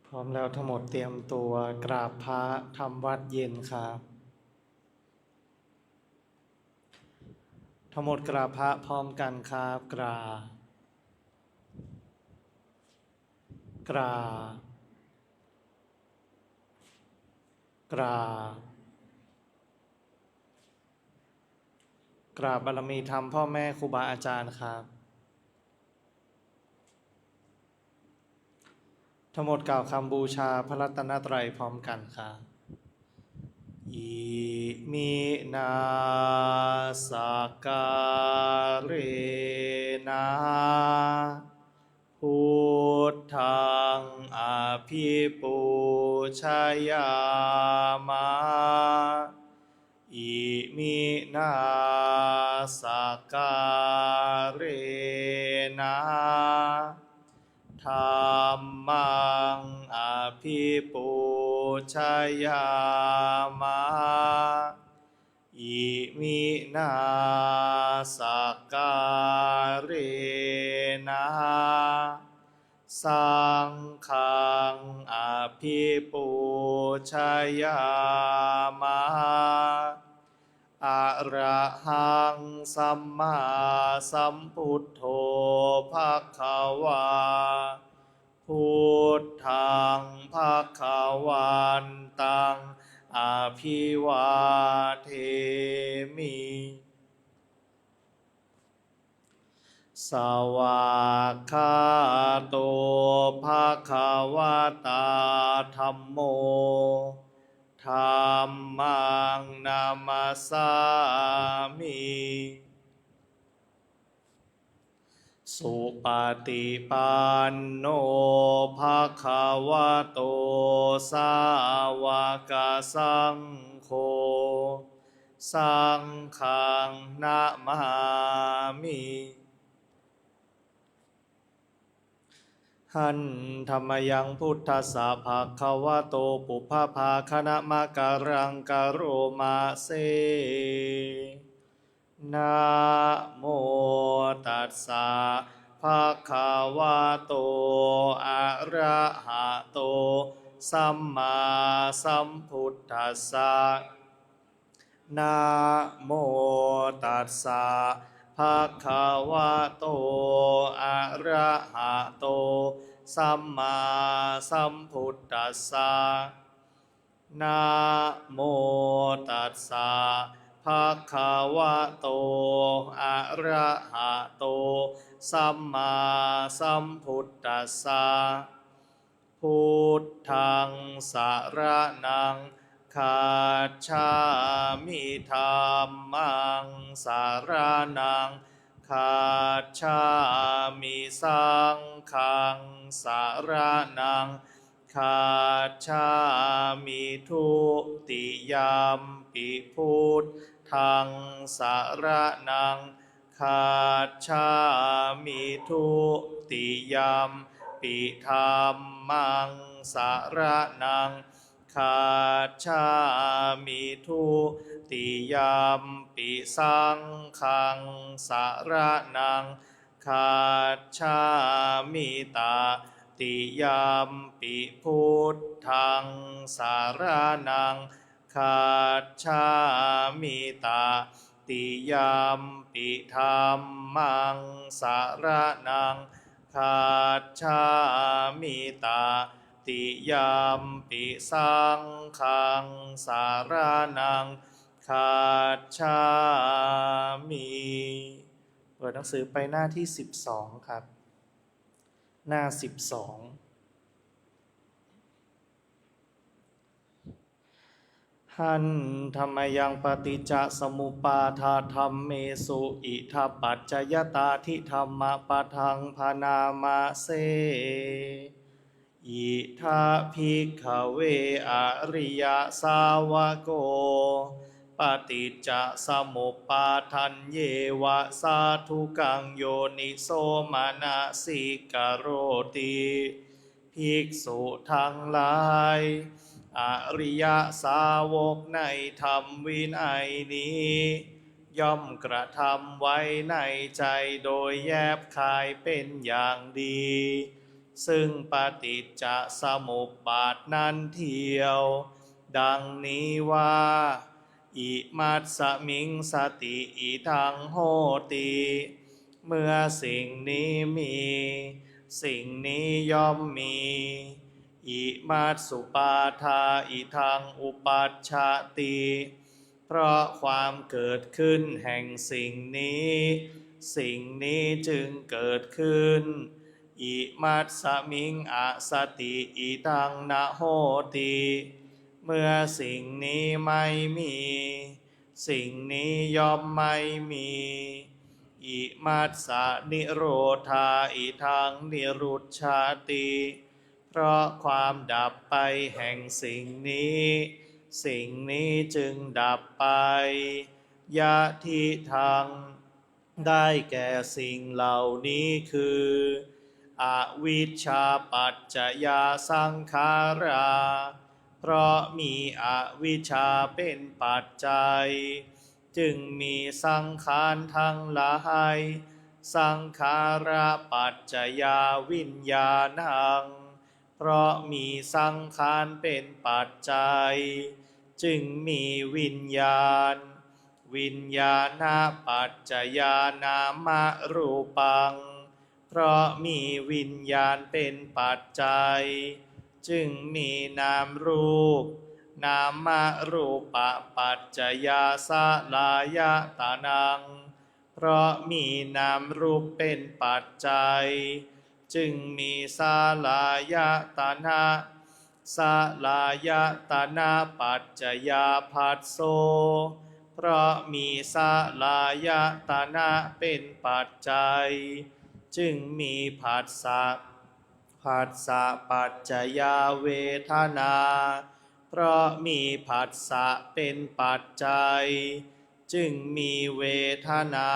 พร้อมแล้วทั้งหมดเตรียมตัวกราบพระทำวัดเย็นครับทั้งหมดกราบพระพร้อมกันครับกราบกราบกราบกราบบารมีธรรมพ่อแม่ครูบาอาจารย์ครับทั้งหมดกล่าวคำบูชาพระรัตนตรัยพร้อมกันครับอิมินาสการะพุทธังอภิปูชยามะอิมินาสการะธัมมังอภิปูชยามะอิมินาสการะสังฆังอภิปูชยามะอะระหังสัมมาสัมพุทโธภคะวาพุทธังภคะวันตังอภิวาเทมิสวากขาโตภคะวตาธัมโมธัมมังนามัสสามิสุปฏิปันโนภะคะวะโตสาวกสังโฆสังฆังนะมามิหันธรรมยังพุทธัสสะภะคะวะโตปุพพภาคณมะการังกโรมาเซนะโมตัสสะภะคะวะโตอะระหะโตสัมมาสัมพุทธัสสะนะโมตัสสะภะคะวะโตอะระหะโตสัมมาสัมพุทธัสสะนะโมตัสสะภะคะวะโตอะระหะโตสัมมาสัมพุทธัสสะพุทธังสรณังคัจฉามิธัมมังสรณังคัจฉามิสังฆังสรณังคัจฉามิทุติยมปิพุทธังสรณังคัจฉามิทุติยมปิธัมมังสรณังคัจฉามิทุติยมปิสังฆังสรณังคัจฉามิตาติยมปิพุทธังสรณังคัจฉามิตาติยมปิธัมมังสรณังคัจฉามิตาติยมปิสังฆังสรณังคัจฉามิเปิดหนังสือไปหน้าที่12ครับหน้า12หันธรรมยังปฏิจจสมุปาทาธรรมเมสุอิทัปปัจจยตาทิธรรมปะทังพนามาเสอิทัภิกขเวอริยสาวโกปฏิจจสมุปาทันเยวะสาธุกังโยนิโสมนสิกโรติภิกษุทั้งหลายอริยสาวกในธรรมวินัยนี้ย่อมกระทำไว้ในใจโดยแยบคายเป็นอย่างดี ซึ่งปฏิจจสมุปบาทนั้นเทียวดังนี้ว่าอิมัตสมิงสติอิทังโหติเมื่อสิ่งนี้มีสิ่งนี้ย่อมมีอิมัตสุปาทาอิทังอุปัชชติเพราะความเกิดขึ้นแห่งสิ่งนี้สิ่งนี้จึงเกิดขึ้นอิมัตสมิงอสติอิทังนะโหติเมื่อสิ่งนี้ไม่มีสิ่งนี้ย่อมไม่มีอิมัตสนิโรธาอิทังนิรุชชาติเพราะความดับไปแห่งสิ่งนี้สิ่งนี้จึงดับไปยะทิทังได้แก่สิ่งเหล่านี้คืออวิชชาปัจจยาสังขาราเพราะมีอวิชชาเป็นปัจจัยจึงมีสังขารทั้งหลายสังขาราปัจจยาวิญญาณังเพราะมีสังขารเป็นปัจจัยจึงมีวิญญาณวิญญาณปัจจยานามรูปังเพราะมีวิญญาณเป็นปัจจัยจึงมีนามรูปนามรูปปัจจยาสลายตานังเพราะมีนามรูปเป็นปัจจัยจึงมีสลายตนะสลายตนะปัจจยาภัสโสเพราะมีสลายตนะเป็นปัจจัยจึงมีผัสสะผัสสะปัจจยาเวทนาเพราะมีผัสสะเป็นปัจจัยจึงมีเวทนา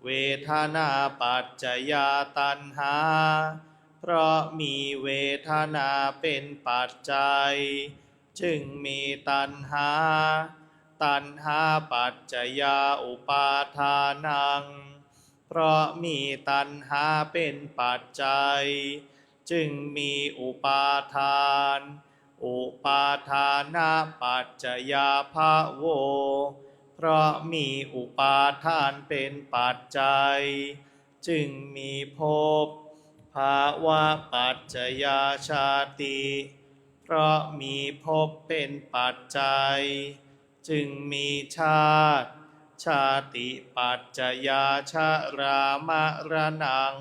เวทนาปัจจยาตัณหาเพราะมีเวทนาเป็นปัจจัยจึงมีตัณหาตัณหาปัจจยาอุปาทานังเพราะมีตัณหาเป็นปัจจัยจึงมีอุปาทานอุปาทานาปัจจยาภโวเพราะมีอุปาทานเป็นปัจจัยจึงมีภพภาวะปัจจยาชาติเพราะมีภพเป็นปัจจัยจึงมีชาติชาติปัจจยาชรามรณัง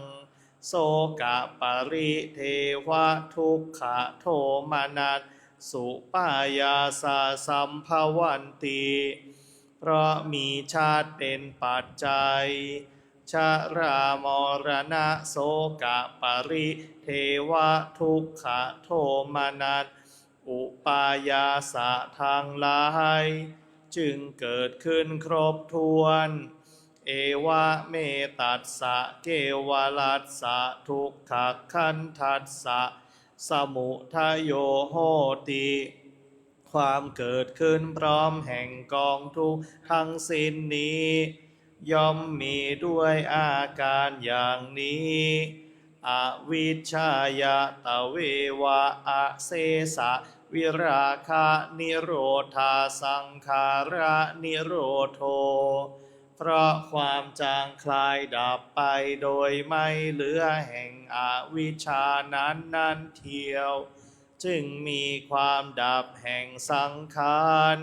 โสกะปริเทวะทุกขโทมนัสสุปายาสาสัมภวันติเพราะมีชาติเป็นปัจจัยชรามรณะโสกะปริเทวะทุกขโทมนัสอุปายาสะทางหลายจึงเกิดขึ้นครบถ้วนเอวะเมตัสสะเกวลัสสะทุกขคันทัสสะสมุทัยโยโหติความเกิดขึ้นพร้อมแห่งกองทุกข์ทั้งสิ้นนี้ย่อมมีด้วยอาการอย่างนี้อวิชชายตเววะอะเสสะวิราคะนิโรธาสังขาระนิโรโธเพราะความจางคลายดับไปโดยไม่เหลือแห่งอวิชชานั้นเทียวจึงมีความดับแห่งสังขาร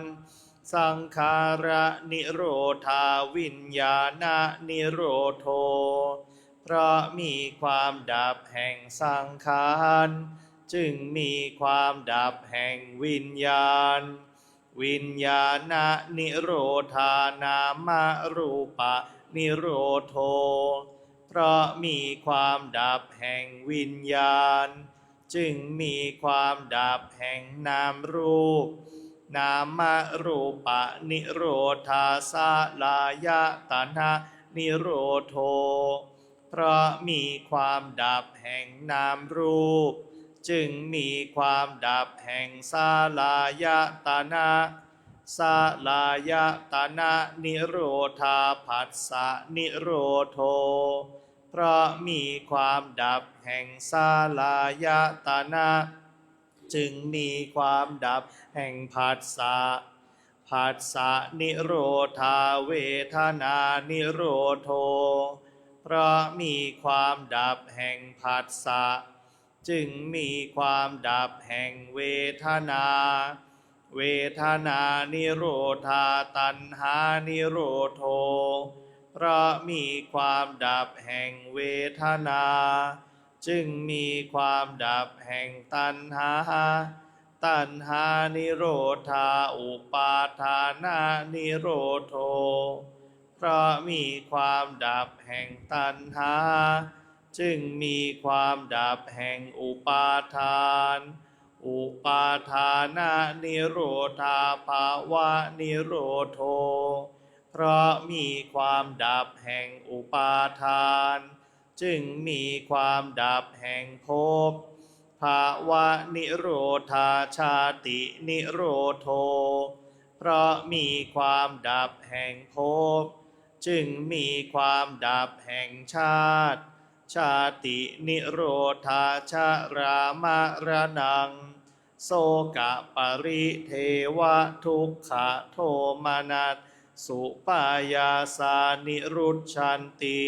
สังขาระนิโรธาวิญญาณนิโรโธเพราะมีความดับแห่งสังขารจึงมีความดับแห่งวิญญาณวิญญาณนิโรธานามรูปนิโรโธเพราะมีความดับแห่งวิญญาณจึงมีความดับแห่งนามรูปนามรูปนิโรธาสลายตนะนิโรโธเพราะมีความดับแห่งนามรูปจึงมีความดับแห่งสลายตนะสลายตนะนิโรธาผัสสะนิโรโธ เพราะมีความดับแห่งสาลายตนะจึงมีความดับแห่งผัสสะผัสสะนิโรธาเวทนานิโรโทเพราะมีความดับแห่งผัสสะจึงมีความดับแห่งเวทนาเวทนานิโรธาตัณหานิโรโทเพราะมีความดับแห่งเวทนาจึงมีความดับแห่งตัณหาตัณหานิโรธาอุปาทานานิโรโทเพราะมีความดับแห่งตัณหาจึงมีความดับแห่งอุปาทานอุปาทานานิโรธาภาวะนิโรโทเพราะมีความดับแห่งอุปาทานจึงมีความดับแห่งภพภาวะนิโรธาชาตินิโรโทเพราะมีความดับแห่งภพจึงมีความดับแห่งชาติชาตินิโรธาชรามรณังโสกะปริเทวะทุกขโทมนัสสุปายาสานิรุชชันติ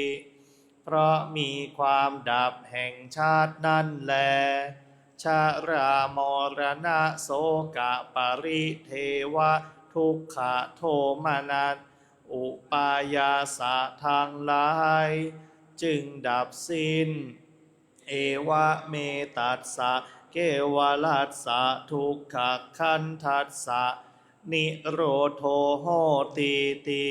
เพราะมีความดับแห่งชาตินั่นแลชรามรณะโสกะปริเทวะทุกขโทมนัสอุปายาสะทางหลายจึงดับสิ้นเอวะเมตัสสะเกวลัสสะทุกขคันทัสสะนิโรโทโหติติ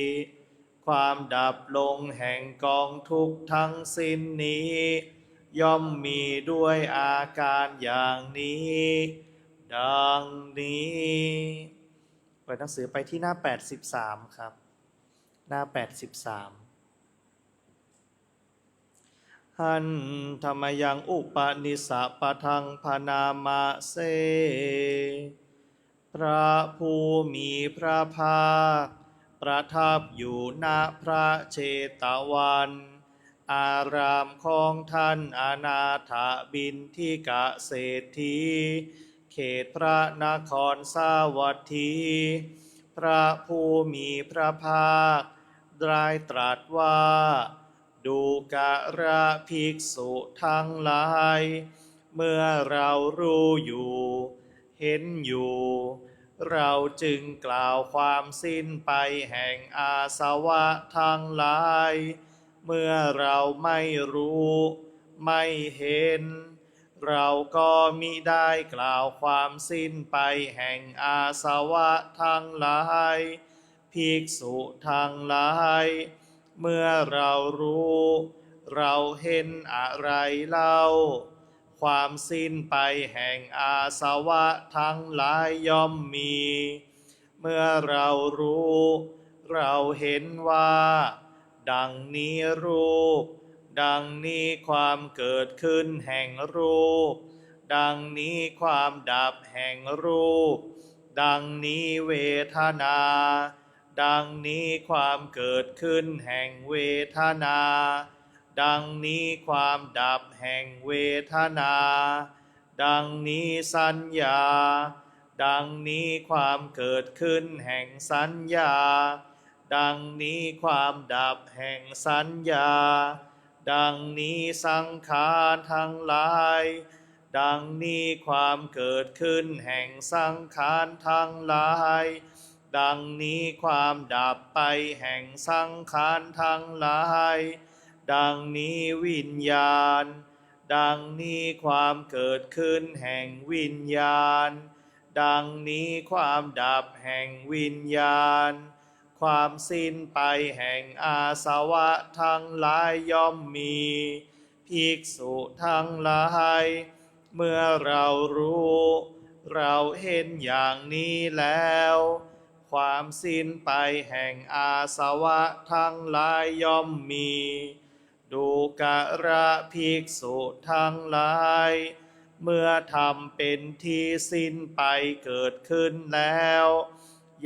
ความดับลงแห่งกองทุกข์ทั้งสิ้นนี้ย่อมมีด้วยอาการอย่างนี้ดังนี้เปิดหนังสือไปที่หน้า83ครับหน้า83หันธรรมยังอุปนิสสะปะทังพนามาเสพระผู้มีพระภาคประทับอยู่ณพระเชตวันอารามของท่านอนาถบิณฑิกะเศรษฐีเขตพระนครสาวัตถีพระผู้มีพระภาคได้ตรัสว่าดูกระภิกษุทั้งหลายเมื่อเรารู้อยู่เห็นอยู่เราจึงกล่าวความสิ้นไปแห่งอาสวะทั้งหลายเมื่อเราไม่รู้ไม่เห็นเราก็มิได้กล่าวความสิ้นไปแห่งอาสวะทั้งหลายภิกษุทั้งหลายเมื่อเรารู้เราเห็นอะไรเล่าความสิ้นไปแห่งอาสวะทั้งหลายย่อมมีเมื่อเรารู้เราเห็นว่าดังนี้รูปดังนี้ความเกิดขึ้นแห่งรูปดังนี้ความดับแห่งรูปดังนี้เวทนาดังนี้ความเกิดขึ้นแห่งเวทนาดังนี้ความดับแห่งเวทนาดังนี้สัญญาดังนี้ความเกิดขึ้นแห่งสัญญาดังนี้ความดับแห่งสัญญาดังนี้สังขารทั้งหลายดังนี้ความเกิดขึ้นแห่งสังขารทั้งหลายดังนี้ความดับไปแห่งสังขารทั้งหลายดังนี้วิญญาณดังนี้ความเกิดขึ้นแห่งวิญญาณดังนี้ความดับแห่งวิญญาณความสิ้นไปแห่งอาสวะทั้งหลายย่อมมีภิกษุทั้งหลายเมื่อเรารู้เราเห็นอย่างนี้แล้วความสิ้นไปแห่งอาสวะทั้งหลายย่อมมีดูกระภิกษุทั้งหลายเมื่อธรรมเป็นที่สิ้นไปเกิดขึ้นแล้ว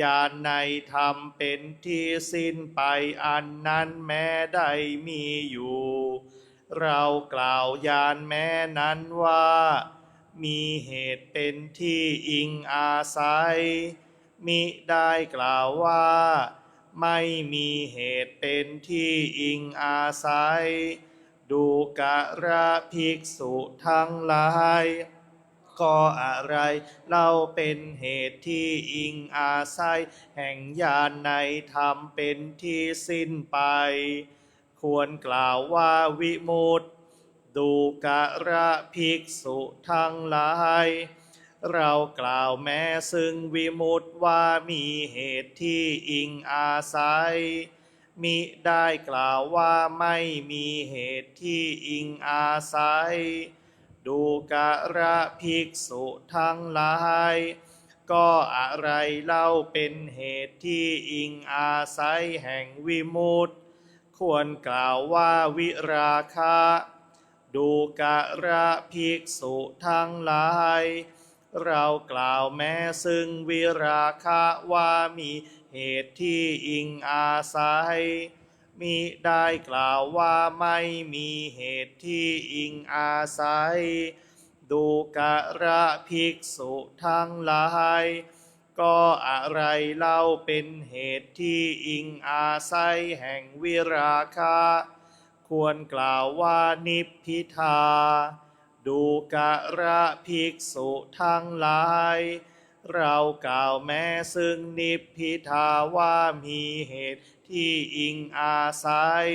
ญาณในธรรมเป็นที่สิ้นไปอันนั้นแม้ได้มีอยู่ เรากล่าวยานแม้นั้นว่ามีเหตุเป็นที่อิงอาศัยมิได้กล่าวว่าไม่มีเหตุเป็นที่อิงอาศัยดูกระภิกษุทั้งหลายก็อะไรเล่าเป็นเหตุที่อิงอาศัยแห่งญาณในธรรมเป็นที่สิ้นไปควรกล่าวว่าวิมุตติดูกระภิกษุทั้งหลายเรากล่าวแม้ซึ่งวิมุตติว่ามีเหตุที่อิงอาศัยมิได้กล่าวว่าไม่มีเหตุที่อิงอาศัยดูกระภิกษุทั้งหลายก็อะไรเล่าเป็นเหตุที่อิงอาศัยแห่งวิมุตติควรกล่าวว่าวิราคะดูกระภิกษุทั้งหลายเรากล่าวแม้ซึ่งวิราคะว่ามีเหตุที่อิงอาศัยมิได้กล่าวว่าไม่มีเหตุที่อิงอาศัยดูกระภิกษุทั้งหลายก็อะไรเล่าเป็นเหตุที่อิงอาศัยแห่งวิราคะควรกล่าวว่านิพพิทาดูกระภิกษุทั้งหลายเรากล่าวแม้ซึ่งนิพพิทาว่ามีเหตุที่อิงอาศัย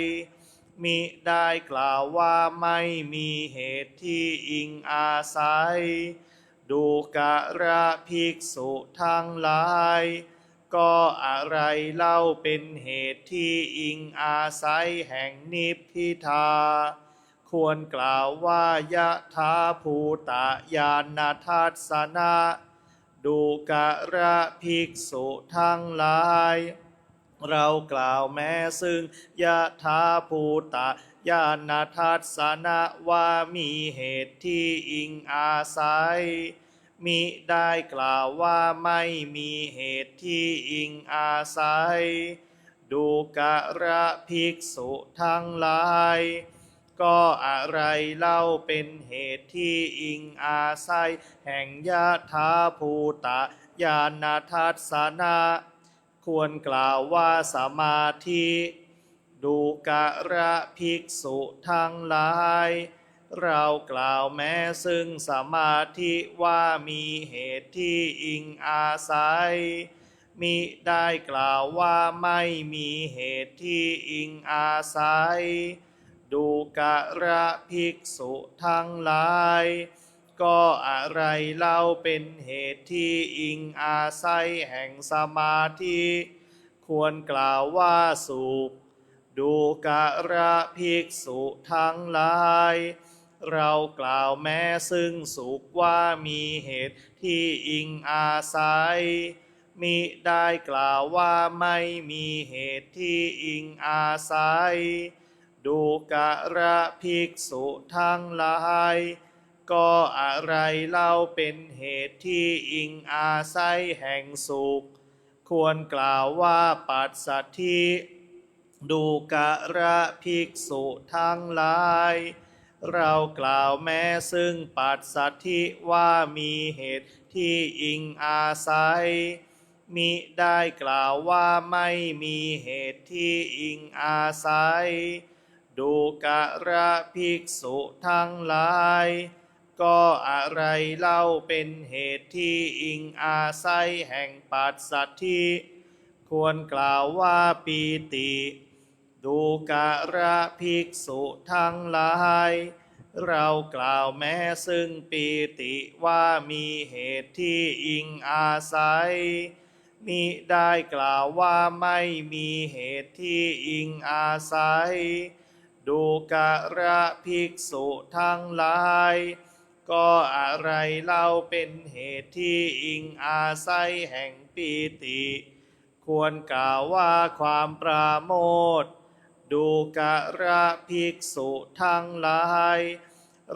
มิได้กล่าวว่าไม่มีเหตุที่อิงอาศัยดูกระภิกษุทั้งหลายก็อะไรเล่าเป็นเหตุที่อิงอาศัยแห่งนิพพิทาควรกล่าวว่ายะถาภูตญาณทัสสนะดูกระภิกษุทั้งหลายเรากล่าวแม้ซึ่งยะถาภูตญาณทัสสนะว่ามีเหตุที่อิงอาศัยมิได้กล่าวว่าไม่มีเหตุที่อิงอาศัยดูกระภิกษุทั้งหลายก็อะไรเล่าเป็นเหตุที่อิงอาศัยแห่งยะถาภูตญาณทัสสนะควรกล่าวว่าสมาธิดูกระภิกษุทั้งหลายเรากล่าวแม้ซึ่งสมาธิว่ามีเหตุที่อิงอาศัยมิได้กล่าวว่าไม่มีเหตุที่อิงอาศัยดูกระภิกษุทั้งหลายก็อะไรเล่าเป็นเหตุที่อิงอาศัยแห่งสมาธิควรกล่าวว่าสุขดูกระภิกษุทั้งหลายเรากล่าวแม้ซึ่งสุขว่ามีเหตุที่อิงอาศัยมิได้กล่าวว่าไม่มีเหตุที่อิงอาศัยดูกระภิกษุทั้งหลายก็อะไรเล่าเป็นเหตุที่อิงอาศัยแห่งสุขควรกล่าวว่าปัสสัทธิดูกระภิกษุทั้งหลายเรากล่าวแม้ซึ่งปัสสัทธิว่ามีเหตุที่อิงอาศัยมิได้กล่าวว่าไม่มีเหตุที่อิงอาศัยดูกระภิกษุทั้งหลายก็อะไรเล่าเป็นเหตุที่อิงอาศัยแห่งปัสสัทธิควรกล่าวว่าปีติดูกระภิกษุทั้งหลายเรากล่าวแม้ซึ่งปีติว่ามีเหตุที่อิงอาศัยมิได้กล่าวว่าไม่มีเหตุที่อิงอาศัยดูกระภิกษุทั้งหลายก็อะไรเล่าเป็นเหตุที่อิงอาศัยแห่งปีติควรกล่าวว่าความปราโมทย์ดูกระภิกษุทั้งหลาย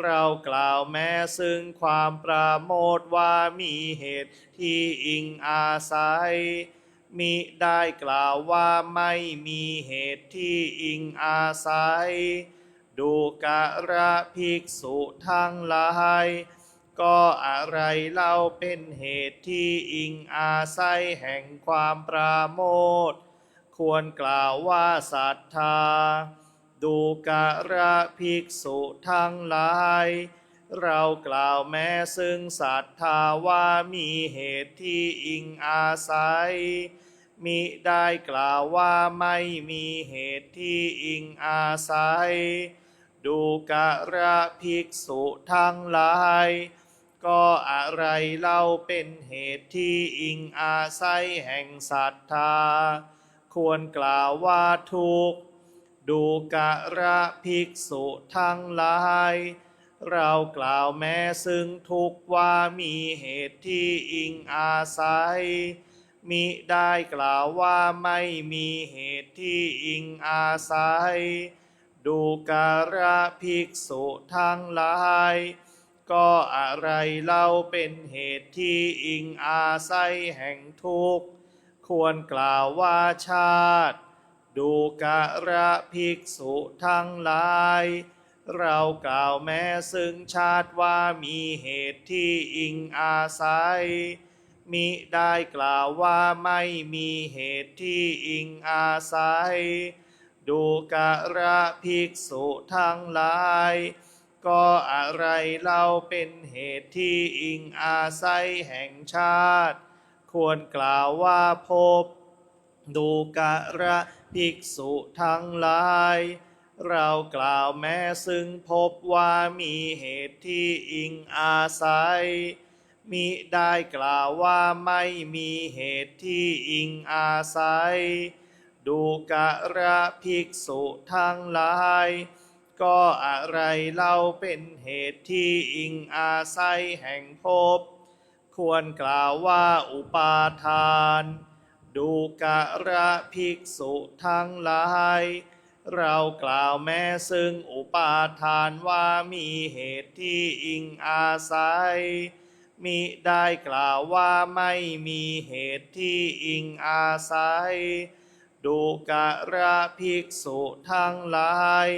เรากล่าวแม้ซึ่งความปราโมทย์ว่ามีเหตุที่อิงอาศัยมิได้กล่าวว่าไม่มีเหตุที่อิงอาศัย ดูกระภิกษุทั้งหลายก็อะไรเล่าเป็นเหตุที่อิงอาศัยแห่งความปราโมทย์ควรกล่าวว่าศรัทธาดูกระภิกษุทั้งหลายเรากล่าวแม้ซึ่งศรัทธาว่ามีเหตุที่อิงอาศัยมิได้กล่าวว่าไม่มีเหตุที่อิงอาศัยดูกระภิกษุทั้งหลายก็อะไรเล่าเป็นเหตุที่อิงอาศัยแห่งศรัทธาควรกล่าวว่าทุกข์ดูกระภิกษุทั้งหลายเรากล่าวแม้ซึ่งทุกข์ว่ามีเหตุที่อิงอาศัยมิได้กล่าวว่าไม่มีเหตุที่อิงอาศัยดูกระภิกษุทั้งหลายก็อะไรเล่าเป็นเหตุที่อิงอาศัยแห่งทุกข์ควรกล่าวว่าชาติดูกระภิกษุทั้งหลายเรากล่าวแม้ซึ่งชาติว่ามีเหตุที่อิงอาศัยมิได้กล่าวว่าไม่มีเหตุที่อิงอาศัยดูกระภิกษุทั้งหลายก็อะไรเล่าเป็นเหตุที่อิงอาศัยแห่งชาติควรกล่าวว่าภพดูกระภิกษุทั้งหลายเรากล่าวแม้ซึ่งพบว่ามีเหตุที่อิงอาศัยมิได้กล่าวว่าไม่มีเหตุที่อิงอาศัยดูกระภิกษุทั้งหลายก็อะไรเล่าเป็นเหตุที่อิงอาศัยแห่งภพควรกล่าวว่าอุปาทานดูกระภิกษุทั้งหลายเรากล่าวแม้ซึ่งอุปาทานว่ามีเหตุที่อิงอาศัยมิได้กล่าวว่าไม่มีเหตุที่อิงอาศัยดูกระภิกษุทั้งหลาย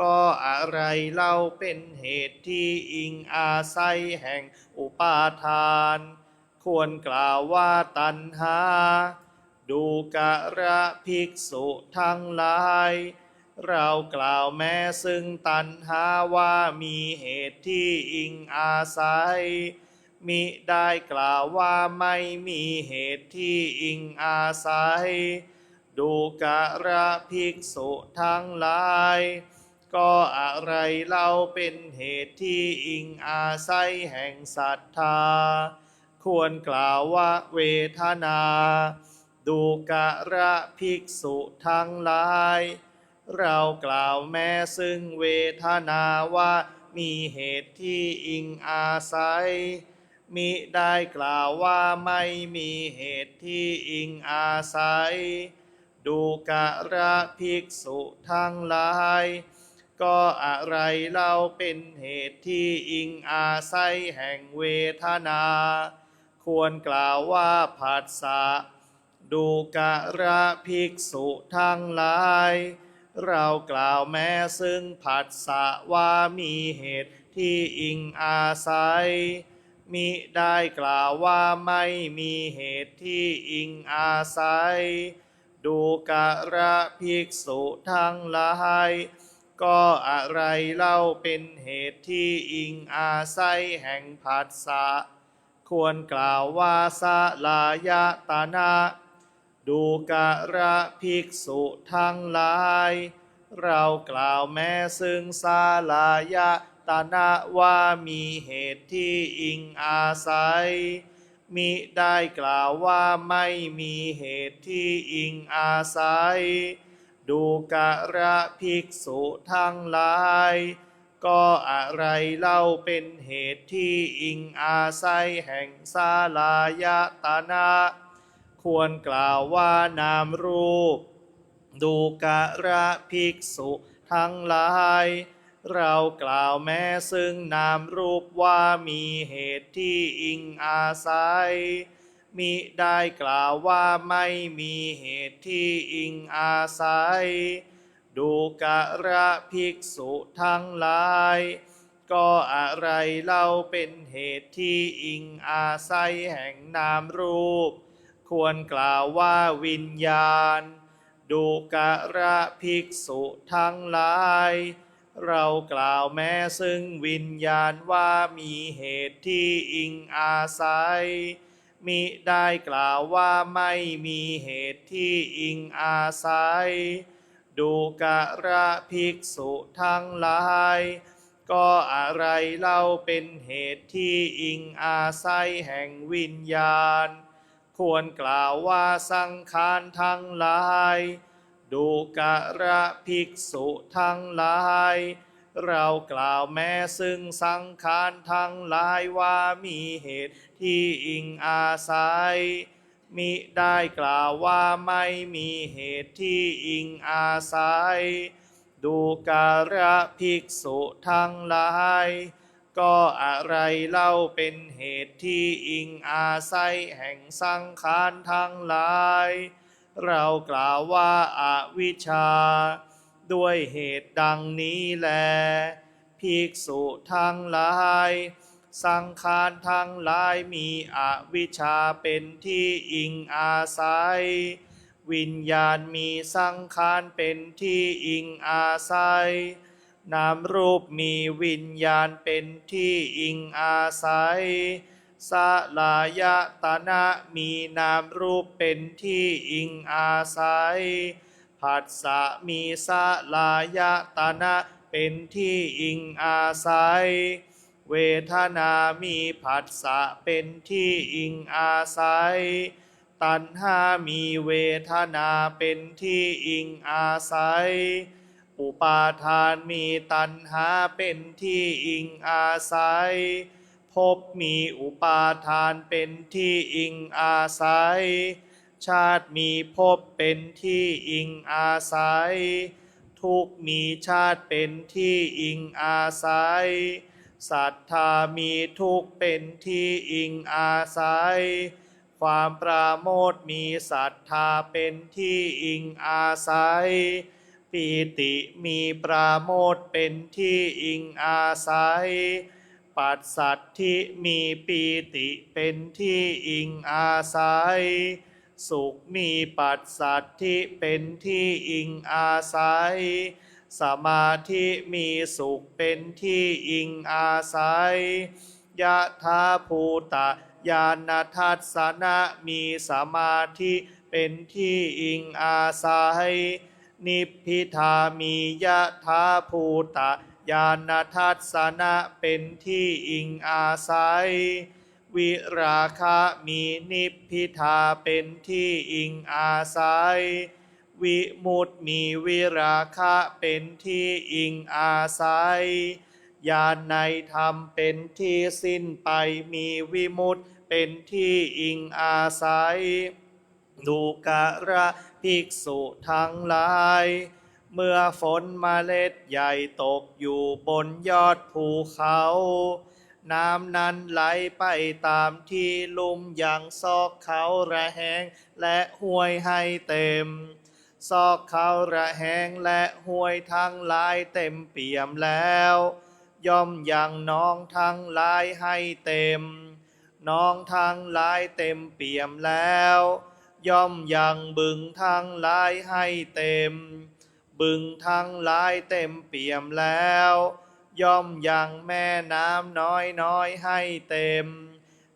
ก็อะไรเล่าเป็นเหตุที่อิงอาศัยแห่งอุปาทานควรกล่าวว่าตัณหาดูกระภิกษุทั้งหลายเรากล่าวแม้ซึ่งตัณหาว่ามีเหตุที่อิงอาศัยมิได้กล่าวว่าไม่มีเหตุที่อิงอาศัยดูกระภิกษุทั้งหลายก็อะไรเล่าเป็นเหตุที่อิงอาศัยแห่งศรัทธาควรกล่าวว่าเวทนาดูกระภิกษุทั้งหลายเรากล่าวแม้ซึ่งเวทนาว่ามีเหตุที่อิงอาศัยมิได้กล่าวว่าไม่มีเหตุที่อิงอาศัยดูกระภิกษุทั้งหลายก็อะไรเล่าเป็นเหตุที่อิงอาศัยแห่งเวทนาควรกล่าวว่าผัสสะดูกระภิกษุทั้งหลายเรากล่าวแม้ซึ่งผัสสะว่ามีเหตุที่อิงอาศัยมิได้กล่าวว่าไม่มีเหตุที่อิงอาศัยดูกระภิกษุทั้งหลายก็อะไรเล่าเป็นเหตุที่อิงอาศัยแห่งผัสสะควรกล่าวว่าสลายตนะดูกระภิกษุทั้งหลายเรากล่าวแม้ซึ่งสลายตนะว่ามีเหตุที่อิงอาศัยมิได้กล่าวว่าไม่มีเหตุที่อิงอาศัยดูกระภิกษุทั้งหลายก็อะไรเล่าเป็นเหตุที่อิงอาศัยแห่งสลายตนะควรกล่าวว่านามรูปดูกระภิกษุทั้งหลายเรากล่าวแม้ซึ่งนามรูปว่ามีเหตุที่อิงอาศัยมิได้กล่าวว่าไม่มีเหตุที่อิงอาศัย ดูกระภิกษุทั้งหลายก็อะไรเล่าเป็นเหตุที่อิงอาศัยแห่งนามรูปควรกล่าวว่าวิญญาณดูกระภิกษุทั้งหลายเรากล่าวแม้ซึ่งวิญญาณว่ามีเหตุที่อิงอาศัยมิได้กล่าวว่าไม่มีเหตุที่อิงอาศัยดูกระภิกษุทั้งหลายก็อะไรเล่าเป็นเหตุที่อิงอาศัยแห่งวิญญาณควรกล่าวว่าสังขารทั้งหลายดูกระภิกษุทั้งหลายเรากล่าวแม้ซึ่งสังขารทั้งหลายว่ามีเหตุที่อิงอาศัยมิได้กล่าวว่าไม่มีเหตุที่อิงอาศัยดูกระภิกษุทั้งหลายก็อะไรเล่าเป็นเหตุที่อิงอาศัยแห่งสังขารทั้งหลายเรากล่าวว่าอาวิชชาด้วยเหตุดังนี้แลภิกษุทั้งหลายสังขารทั้งหลายมีอวิชชาเป็นที่อิงอาศัยวิญญาณมีสังขารเป็นที่อิงอาศัยนามรูปมีวิญญาณเป็นที่อิงอาศัยสลายตนะมีนามรูปเป็นที่อิงอาศัยผัสสะมีสลายตนะเป็นที่อิงอาศัยเวทนามีผัสสะเป็นที่อิงอาศัยตัณหามีเวทนาเป็นที่อิงอาศัยอุปาทานมีตัณหาเป็นที่อิงอาศัยภพมีอุปาทานเป็นที่อิงอาศัยชาติมีภพเป็นที่อิงอาศัยทุกข์มีชาติเป็นที่อิงอาศัยศรัทธามีทุกข์เป็นที่อิงอาศัยความปราโมทย์มีศรัทธาเป็นที่อิงอาศัยปีติมีปราโมทย์เป็นที่อิงอาศัยปัสสัทธิมีปีติเป็นที่อิงอาศัยสุขมีปัสสัทธิเป็นที่อิงอาศัยสมาธิมีสุขเป็นที่อิงอาศัยยะถาภูตญาณทัสสนะมีสมาธิเป็นที่อิงอาศัยนิพพิทามียะถาภูตญาณทัสสนะเป็นที่อิงอาศัยวิราคะมีนิพพิทาเป็นที่อิงอาศัยวิมุตติมีวิราคะเป็นที่อิงอาศัยญาณในธรรมเป็นที่สิ้นไปมีวิมุตติเป็นที่อิงอาศัยดูกระภิกษุทั้งหลายเมื่อฝนเมล็ดใหญ่ตกอยู่บนยอดภูเขาน้ำนั้นไหลไปตามที่ลุ่มยังซอกเขาระแหงและห้วยให้เต็มซอกเขาระแหงและห้วยทั้งหลายเต็มเปี่ยมแล้วย่อมยังน้องทั้งหลายให้เต็มน้องทั้งหลายเต็มเปี่ยมแล้วย่อมยังบึงทั้งหลายให้เต็มบึงทั้งหลายเต็มเปี่ยมแล้วย่อมยังแม่น้ำน้อยน้อยให้เต็ม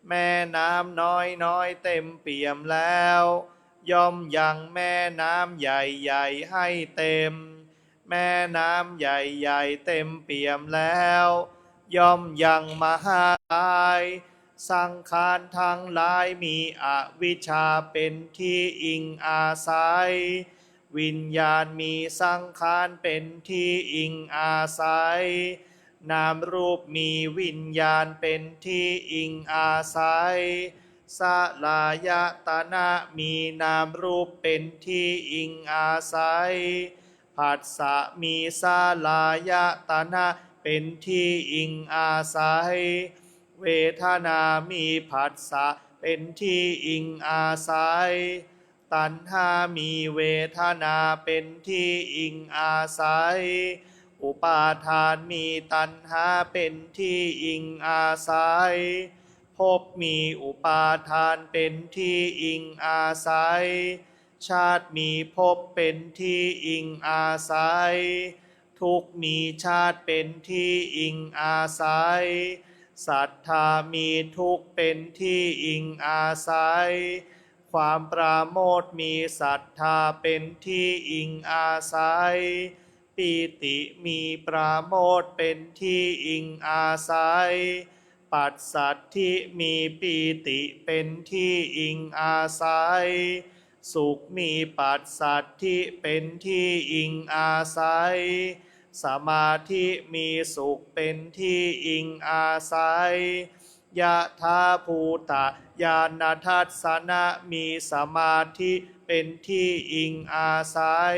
แม่น้ำน้อยน้อยเต็มเปี่ยมแล้วย่อมยังแม่น้ำใหญ่ใหญ่ให้เต็มแม่น้ำใหญ่ใหญ่เต็มเปี่ยมแล้วย่อมยังมหาลายสังขารทั้งหลายมีอวิชชาเป็นที่อิงอาศัยวิญญาณมีสังขารเป็นที่อิงอาศัยนามรูปมีวิญญาณเป็นที่อิงอาศัยสลายตนะมีนามรูปเป็นที่อิงอาศัยผัสสะมีสลายตนะเป็นที่อิงอาศัยเวทนามีผัสสะเป็นที่อิงอาศัย ตัณหามีเวทนาเป็นที่อิงอาศัยอุปาทานมีตัณหาเป็นที่อิงอาศัยภพมีอุปาทานเป็นที่อิงอาศัยชาติมีภพเป็นที่อิงอาศัยทุกข์มีชาติเป็นที่อิงอาศัยศรัทธามีทุกข์เป็นที่อิงอาศัยความปราโมทย์มีศรัทธาเป็นที่อิงอาศัยปีติมีปราโมทย์เป็นที่อิงอาศัยปัสสัทธิมีปีติเป็นที่อิงอาศัยสุขมีปัสสัทธิเป็นที่อิงอาศัยสมาธิมีสุขเป็นที่อิงอาศัยยะถาภูตะญาณทัสสนะมีสมาธิเป็นที่อิงอาศัย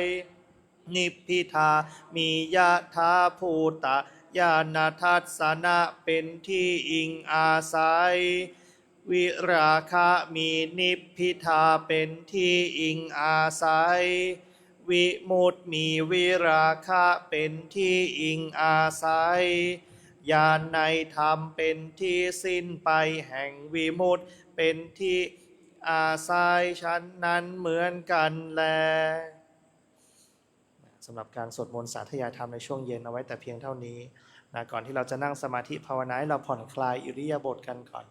นิพพิทามียะถาภูตะญาณทัสสนะเป็นที่อิงอาศัยวิราคะมีนิพพิทาเป็นที่อิงอาศัยวิมุตติมีวิราคะเป็นที่อิงอาศัยญาณในธรรมเป็นที่สิ้นไปแห่งวิมุตติเป็นที่อาศัยชั้นนั้นเหมือนกันแลสำหรับการสวดมนต์สาธยายธรรมในช่วงเย็นเอาไว้แต่เพียงเท่านี้นะก่อนที่เราจะนั่งสมาธิภาวนาให้เราผ่อนคลายอิริยาบถกันก่อน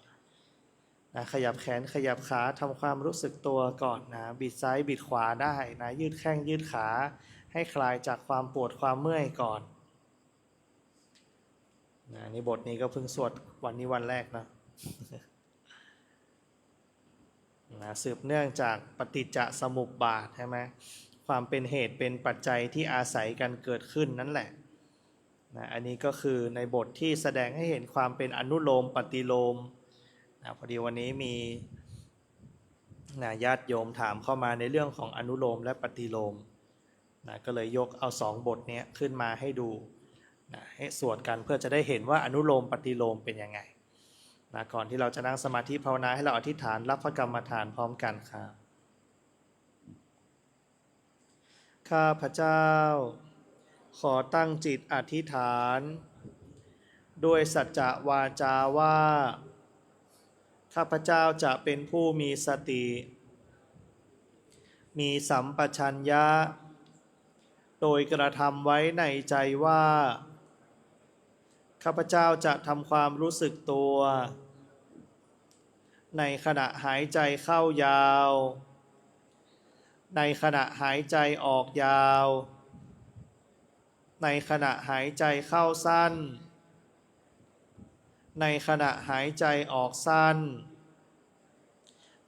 นะขยับแขนขยับขาทำความรู้สึกตัวก่อนนะบิดซ้ายบิดขวาได้นะยืดแข้งยืดขาให้คลายจากความปวดความเมื่อยก่อนนะนี่บทนี้ก็เพิ่งสวดวันนี้วันแรกนะสืบเนื่องจากปฏิจจสมุปบาทใช่ไหมความเป็นเหตุเป็นปัจจัยที่อาศัยกันเกิดขึ้นนั่นแหละนะอันนี้ก็คือในบทที่แสดงให้เห็นความเป็นอนุโลมปฏิโลมนะพอดีวันนี้มีนะญาติโยมถามเข้ามาในเรื่องของอนุโลมและปฏิโลมนะก็เลยยกเอาสองบทนี้ขึ้นมาให้ดูนะให้สวดกันเพื่อจะได้เห็นว่าอนุโลมปฏิโลมเป็นยังไงนะก่อนที่เราจะนั่งสมาธิภาวนาให้เราอธิษฐานรับพระกรรมฐานพร้อมกันครับข้าพเจ้าขอตั้งจิตอธิษฐานด้วยสัจจะวาจาว่าข้าพเจ้าจะเป็นผู้มีสติมีสัมปชัญญะโดยกระทำไว้ในใจว่าข้าพเจ้าจะทำความรู้สึกตัวในขณะหายใจเข้ายาวในขณะหายใจออกยาวในขณะหายใจเข้าสั้นในขณะหายใจออกสั้น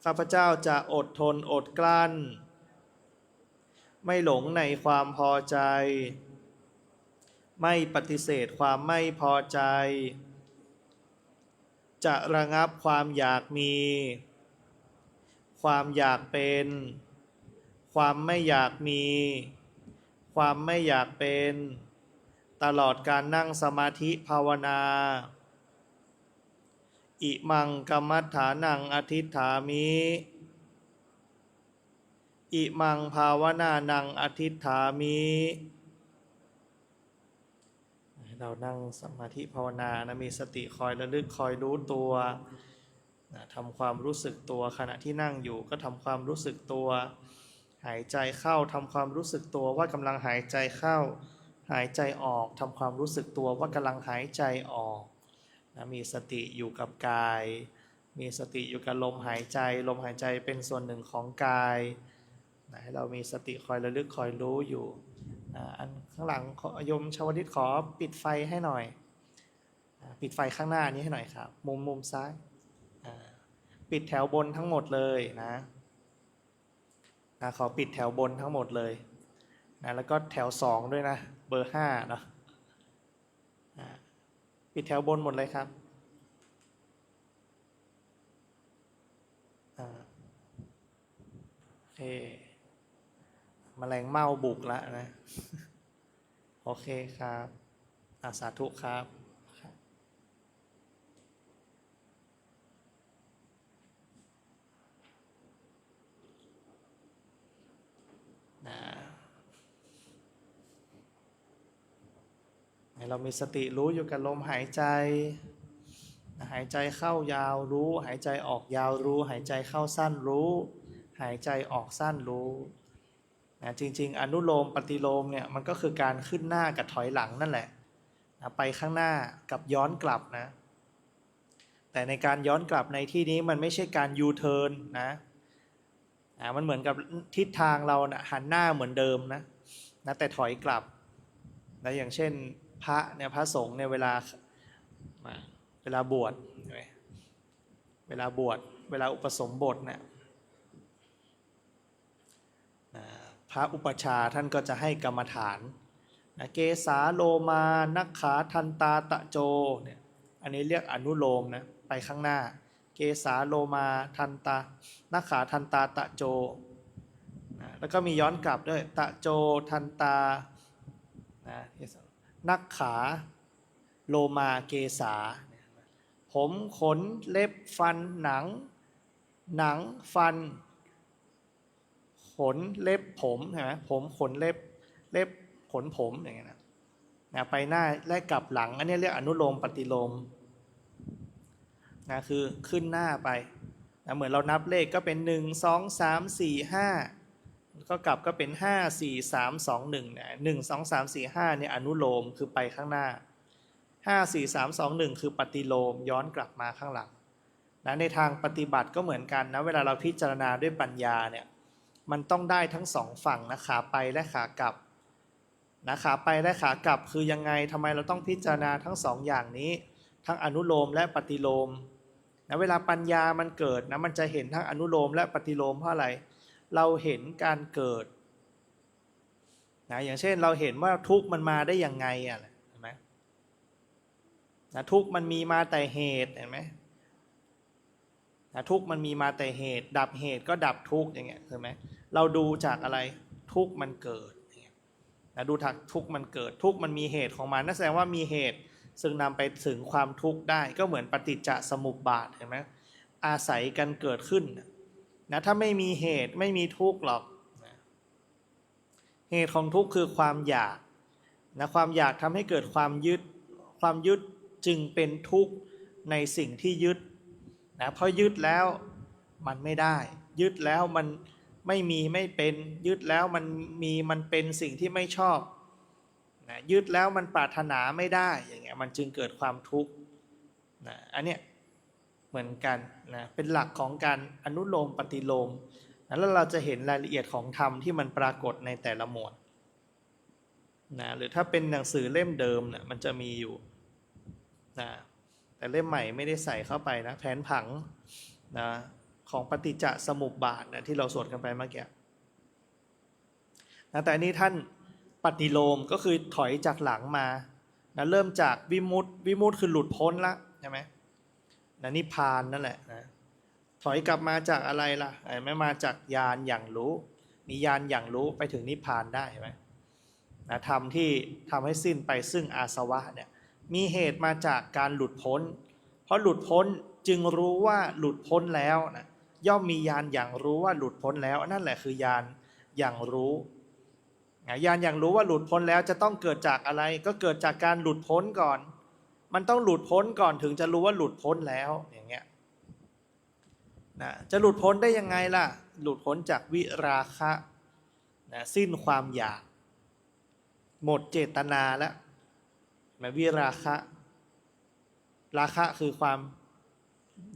ข้าพเจ้าจะอดทนอดกลั้นไม่หลงในความพอใจไม่ปฏิเสธความไม่พอใจจะระงับความอยากมีความอยากเป็นความไม่อยากมีความไม่อยากเป็นตลอดการนั่งสมาธิภาวนาอิมังกัมมัฏฐานังอธิษฐามิอิมังภาวนานังอธิษฐามิเรานั่งสมาธิภาวนานะมีสติคอยระลึกคอยรู้ตัวนะทำความรู้สึกตัวขณะที่นั่งอยู่ก็ทำความรู้สึกตัวหายใจเข้าทำความรู้สึกตัวว่ากำลังหายใจเข้าหายใจออกทำความรู้สึกตัวว่ากำลังหายใจออกนะมีสติอยู่กับกายมีสติอยู่กับลมหายใจลมหายใจเป็นส่วนหนึ่งของกายนะให้เรามีสติคอยระลึกคอยรู้อยู่อันข้างหลังโยมชวลิตขอปิดไฟให้หน่อยปิดไฟข้างหน้านี้ให้หน่อยครับมุมซ้ายปิดแถวบนทั้งหมดเลยนะขอปิดแถวบนทั้งหมดเลยนะแล้วก็แถว2ด้วยนะเบอร์5เนาะปิดแถวบนหมดเลยครับโอเคแมลงเม่าบุกแล้วนะโอเคครับสาธุครับ ให้เรามีสติรู้อยู่กับลมหายใจหายใจเข้ายาวรู้หายใจออกยาวรู้หายใจเข้าสั้นรู้หายใจออกสั้นรู้นะจริงๆอนุโลมปฏิโลมเนี่ยมันก็คือการขึ้นหน้ากับถอยหลังนั่นแหละนะไปข้างหน้ากับย้อนกลับนะแต่ในการย้อนกลับในที่นี้มันไม่ใช่การยูเทิร์นนะมันเหมือนกับทิศทางเรานะหันหน้าเหมือนเดิมนะแต่ถอยกลับนะอย่างเช่นพระเนี่ยพระสงฆ์เนี่ยเวลาบวชเวลาบวชเวลาอุปสมบทเนี่ยพระอุปชาท่านก็จะให้กรรมฐานเกสาโลมานักขาทันตาตะโจเนี่ยอันนี้เรียกอนุโลมนะไปข้างหน้าเกสาโลมาทันตานักขาทันตาตะโจแล้วก็มีย้อนกลับด้วยตะโจทันตานักขาโลมาเกสาผมขนเล็บฟันหนังฟันขนเล็บผมใช่ไหมผมขนเล็บขนผมอย่างเงี้ยนะไปหน้าและกลับหลังอันนี้เรียกอนุโลมปฏิโลมนะคือขึ้นหน้าไปนะเหมือนเรานับเลขก็เป็น1 2 3 4 5ก็กลับก็เป็น5 4 3 2 1นะ1 2 3 4 5เนี่ยอนุโลมคือไปข้างหน้า5 4 3 2 1คือปฏิโลมย้อนกลับมาข้างหลังนะในทางปฏิบัติก็เหมือนกันนะเวลาเราพิจารณาด้วยปัญญาเนี่ยมันต้องได้ทั้งสองฝั่งนะขาไปและขากลับนะขาไปและขากลับคือยังไงทำไมเราต้องพิจารณาทั้งสองอย่างนี้ทั้งอนุโลมและปฏิโลมนะเวลาปัญญามันเกิดนะมันจะเห็นทั้งอนุโลมและปฏิโลมเพราะอะไรเราเห็นการเกิดนะอย่างเช่นเราเห็นว่าทุกข์มันมาได้ยังไงอ่ะเห็นไหมนะทุกข์มันมีมาแต่เหตุเห็นไหมนะทุกข์มันมีมาแต่เหตุดับเหตุก็ดับทุกข์อย่างเงี้ยเห็นไหมเราดูจากอะไรทุกข์มันเกิดนะดูจากทุกข์มันเกิดทุกข์มันมีเหตุของมันนั่นแสดงว่ามีเหตุซึ่งนำไปถึงความทุกข์ได้ก็เหมือนปฏิจจสมุปบาทเห็นไหมอาศัยกันเกิดขึ้นนะถ้าไม่มีเหตุไม่มีทุกข์หรอกนะเหตุของทุกข์คือความอยากนะความอยากทำให้เกิดความยึดจึงเป็นทุกข์ในสิ่งที่ยึดนะเพราะยึดแล้วมันไม่ได้ยึดแล้วมันไม่มีไม่เป็นยึดแล้วมันเป็นสิ่งที่ไม่ชอบนะยึดแล้วมันปรารถนาไม่ได้อย่างเงี้ยมันจึงเกิดความทุกข์นะอันเนี้ยเหมือนกันนะเป็นหลักของการอนุโลมปฏิโลมนะแล้วเราจะเห็นรายละเอียดของธรรมที่มันปรากฏในแต่ละหมวดนะหรือถ้าเป็นหนังสือเล่มเดิมนะมันจะมีอยู่นะแต่เล่มใหม่ไม่ได้ใส่เข้าไปนะแผนผังนะของปฏิจจสมุปบาทนะที่เราสวดกันไปเมื่อกี้นะแต่อันนี้ท่านปฏิโลมก็คือถอยจากหลังมานะเริ่มจากวิมุตติคือหลุดพ้นละใช่ไหมนะนิพพานนั่นแหละนะถอยกลับมาจากอะไรล่ะไม่มาจากญาณอย่างรู้มีญาณอย่างรู้ไปถึงนิพพานได้ไหมนะธรรมที่ทำให้สิ้นไปซึ่งอาสวะเนี่ยมีเหตุมาจากการหลุดพ้นเพราะหลุดพ้นจึงรู้ว่าหลุดพ้นแล้วนะย่อมมีญาณอย่างรู้ว่าหลุดพ้นแล้วนั่นแหละคือญาณอย่างรู้ญาณอย่างรู้ว่าหลุดพ้นแล้วจะต้องเกิดจากอะไรก็เกิดจากการหลุดพ้นก่อนมันต้องหลุดพ้นก่อนถึงจะรู้ว่าหลุดพ้นแล้วอย่างเงี้ยนะจะหลุดพ้นได้ยังไงล่ะหลุดพ้นจากวิราคะนะสิ้นความอยากหมดเจตนาแล้ววิราคะราคะคือความ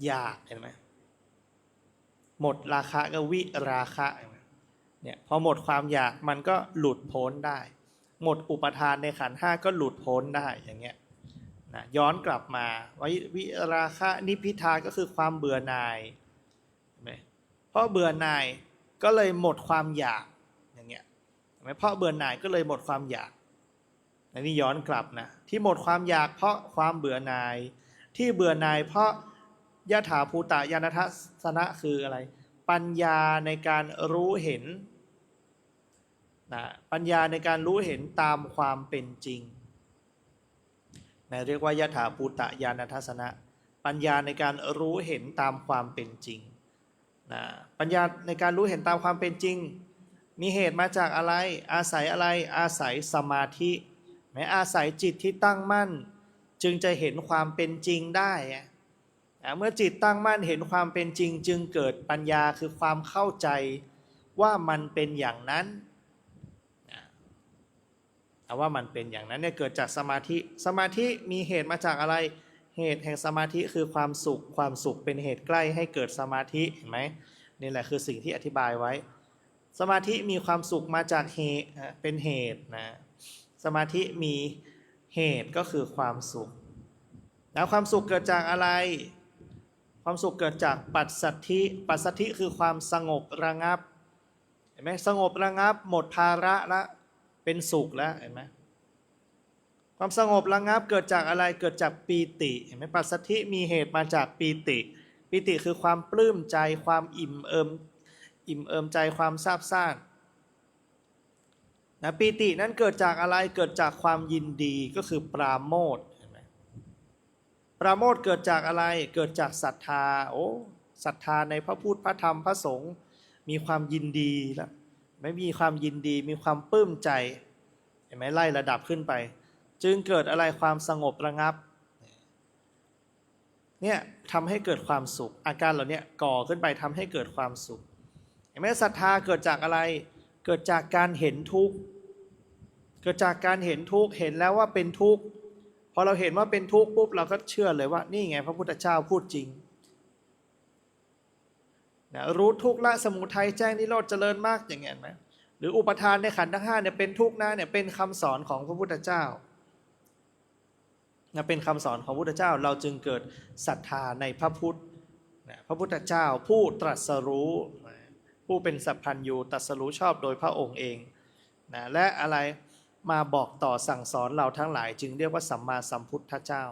อยากเห็นไหมหมดราคะก็วิราคะเนี่ยพอหมดความอยากมันก็หลุดพ้นได้หมดอุปทานในขันธ์ห้าก็หลุดพ้นได้อย่างเงี้ยนะย้อนกลับมาวิราคะนิพพิทาก็คือความเบื่อหน่ายเห็นไหมเพราะเบื่อหน่ายก็เลยหมดความอยากอย่างเงี้ยเห็นไหมเพราะเบื่อหน่ายก็เลยหมดความอยากอันนี้ย้อนกลับนะที่หมดความอยากเพราะความเบื่อหน่ายที่เบื่อหน่ายเพราะยถาภูตญาณทัสสนะคืออะไรปัญญาในการรู้เห็นนะปัญญาในการรู้เห็นตามความเป็นจริงนะเรียกว่ายถาภูตญาณทัสสนะปัญญาในการรู้เห็นตามความเป็นจริงนะปัญญาในการรู้เห็นตามความเป็นจริงมีเหตุมาจากอะไรอาศัยอะไรอาศัยสมาธิ แม้อาศัยจิตที่ตั้งมั่นจึงจะเห็นความเป็นจริงได้เมื่อจิตตั้งมั่นเห็นความเป็นจริงจึงเกิดปัญญาคือความเข้าใจว่ามันเป็นอย่างนั้นว่ามันเป็นอย่างนั้นเนี่ยเกิดจากสมาธิสมาธิมีเหตุมาจากอะไรเหตุแห่งสมาธิคือความสุขความสุขเป็นเหตุใกล้ให้เกิดสมาธิเห็นไหมนี่แหละคือสิ่งที่อธิบายไว้สมาธิมีความสุขมาจากเหตุเป็นเหตุนะสมาธิมีเหตุก็คือความสุขแล้วความสุขเกิดจากอะไรความสุขเกิดจากปัสสัทธิปัสสัทธิคือความสงบระงับเห็นไหมสงบระงับหมดภาระละเป็นสุขแล้วเห็นไหมความสงบระงับเกิดจากอะไรเกิดจากปีติเห็นไหมปัสสัทธิมีเหตุมาจากปีติปีติคือความปลื้มใจความอิ่มเอิมใจความซาบซ่านนะปีตินั้นเกิดจากอะไรเกิดจากความยินดีก็คือปราโมทย์เห็นไหมปราโมทย์เกิดจากอะไรเกิดจากศรัทธาศรัทธาในพระพุทธพระธรรมพระสงฆ์มีความยินดีแล้วไม่มีความยินดีมีความปลื้มใจเห็นไหมไล่ระดับขึ้นไปจึงเกิดอะไรความสงบระงับเนี่ยทำให้เกิดความสุขอาการเหล่านี้ก่อขึ้นไปทำให้เกิดความสุขเห็นไหมศรัทธาเกิดจากอะไรเกิดจากการเห็นทุกข์เกิดจากการเห็นทุกข์เห็นแล้วว่าเป็นทุกข์พอเราเห็นว่าเป็นทุกข์ปุ๊บเราก็เชื่อเลยว่านี่ไงพระพุทธเจ้าพูดจริงนะรู้ทุกข์ละสมุทัยแจ้งนิโรธเจริญมากอย่างเงี้ยไหมหรืออุปทานในขันธ์ทั้งห้าเนี่ยเป็นทุกข์นะเนี่ยเป็นคำสอนของพระพุทธเจ้าเป็นคำสอนของพระพุทธเจ้าเราจึงเกิดศรัทธาในพระพุทธพระพุทธเจ้าผู้ตรัสรู้ผู้เป็นสัพพัญญูตรัสรู้ชอบโดยพระองค์เองนะและอะไรมาบอกต่อสั่งสอนเราทั้งหลายจึงเรียกว่าสัมมาสัมพุทธเจ้า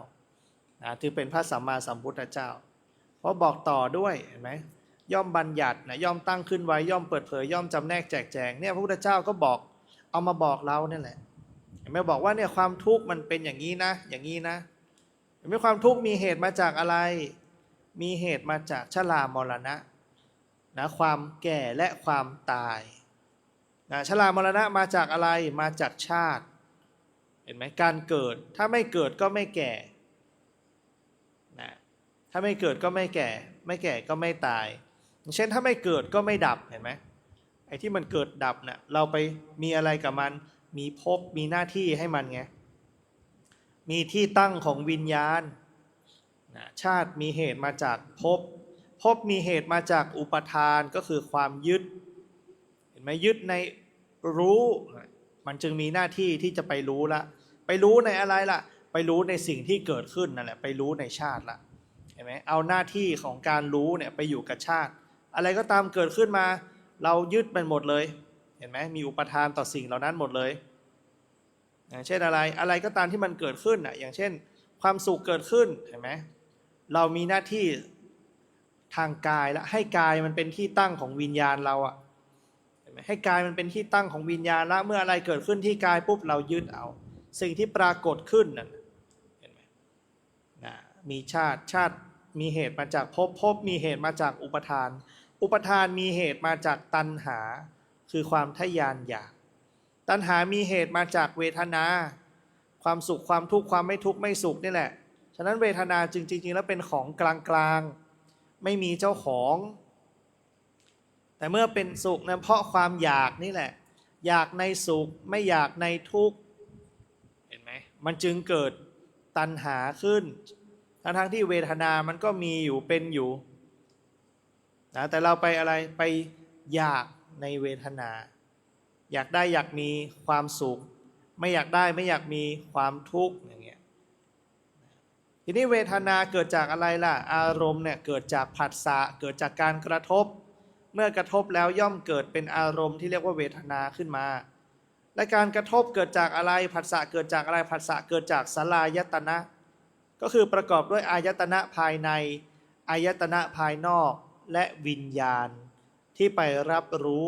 ถือเป็นพระสัมมาสัมพุทธเจ้าเพราะบอกต่อด้วยเห็นไหมย่อมบัญญัตินะย่อมตั้งขึ้นไว้ย่อมเปิดเผยย่อมจำแนกแจกแจงเนี่ยพระพุทธเจ้าก็บอกเอามาบอกเราเนี่ยแหละไม่บอกว่าเนี่ยความทุกข์มันเป็นอย่างนี้นะอย่างนี้นะไม่ความทุกข์มีเหตุมาจากอะไรมีเหตุมาจากชรามรณะนะความแก่และความตายนะชรามรณะมาจากอะไรมาจากชาติเห็นไหมการเกิดถ้าไม่เกิดก็ไม่แก่นะถ้าไม่เกิดก็ไม่แก่ไม่แก่ก็ไม่ตายเช่นถ้าไม่เกิดก็ไม่ดับเห็นไหมไอ้ที่มันเกิดดับเนี่ยเราไปมีอะไรกับมันมีภพมีหน้าที่ให้มันไงมีที่ตั้งของวิญญาณชาติมีเหตุมาจากภพมีเหตุมาจากอุปทานก็คือความยึดเห็นไหมยึดในรู้มันจึงมีหน้าที่ที่จะไปรู้ละไปรู้ในอะไรล่ะไปรู้ในสิ่งที่เกิดขึ้นนั่นแหละไปรู้ในชาติละเห็นไหมเอาหน้าที่ของการรู้เนี่ยไปอยู่กับชาติอะไรก็ตามเกิดขึ้นมาเรายึดมันหมดเลยเห็นไหมมีอุปทานต่อสิ่งเหล่านั้นหมดเลยอย่างเช่นอะไรก็ตามที่มันเกิดขึ้นอย่างเช่นความสุขเกิดขึ้นเห็นไหมเรามีหน้าที่ทางกายแล้วให้กายมันเป็นที่ตั้งของวิญญาณเราเห็นไหมให้กายมันเป็นที่ตั้งของวิญญาณแล้วเมื่ออะไรเกิดขึ้นที่กายปุ๊บเรายึดเอาสิ่งที่ปรากฏขึ้นนั่นเห็นไหมมีชาติมีเหตุมาจากภพมีเหตุมาจากอุปทานมีเหตุมาจากตัณหาคือความทะยานอยากตัณหามีเหตุมาจากเวทนาความสุขความทุกข์ความไม่ทุกข์ไม่สุขนี่แหละฉะนั้นเวทนาจริงๆแล้วเป็นของกลางๆไม่มีเจ้าของแต่เมื่อเป็นสุขนะเพราะความอยากนี่แหละอยากในสุขไม่อยากในทุกข์เห็นไหมมันจึงเกิดตัณหาขึ้นทั้งที่เวทนามันก็มีอยู่เป็นอยู่นะแต่เราไปอะไรไปอยากในเวทนาอยากได้อยากมีความสุขไม่อยากได้ไม่อยากมีความทุกข์อย่างเงี้ยทีนี้เวทนาเกิดจากอะไรล่ะอารมณ์เนี่ยเกิดจากผัสสะเกิดจากการกระทบเมื่อกระทบแล้วย่อมเกิดเป็นอารมณ์ที่เรียกว่าเวทนาขึ้นมาและการกระทบเกิดจากอะไรผัสสะเกิดจากอะไรผัสสะเกิดจากสลายตนะก็คือประกอบด้วยอายตนะภายในอายตนะภายนอกและวิญญาณที่ไปรับรู้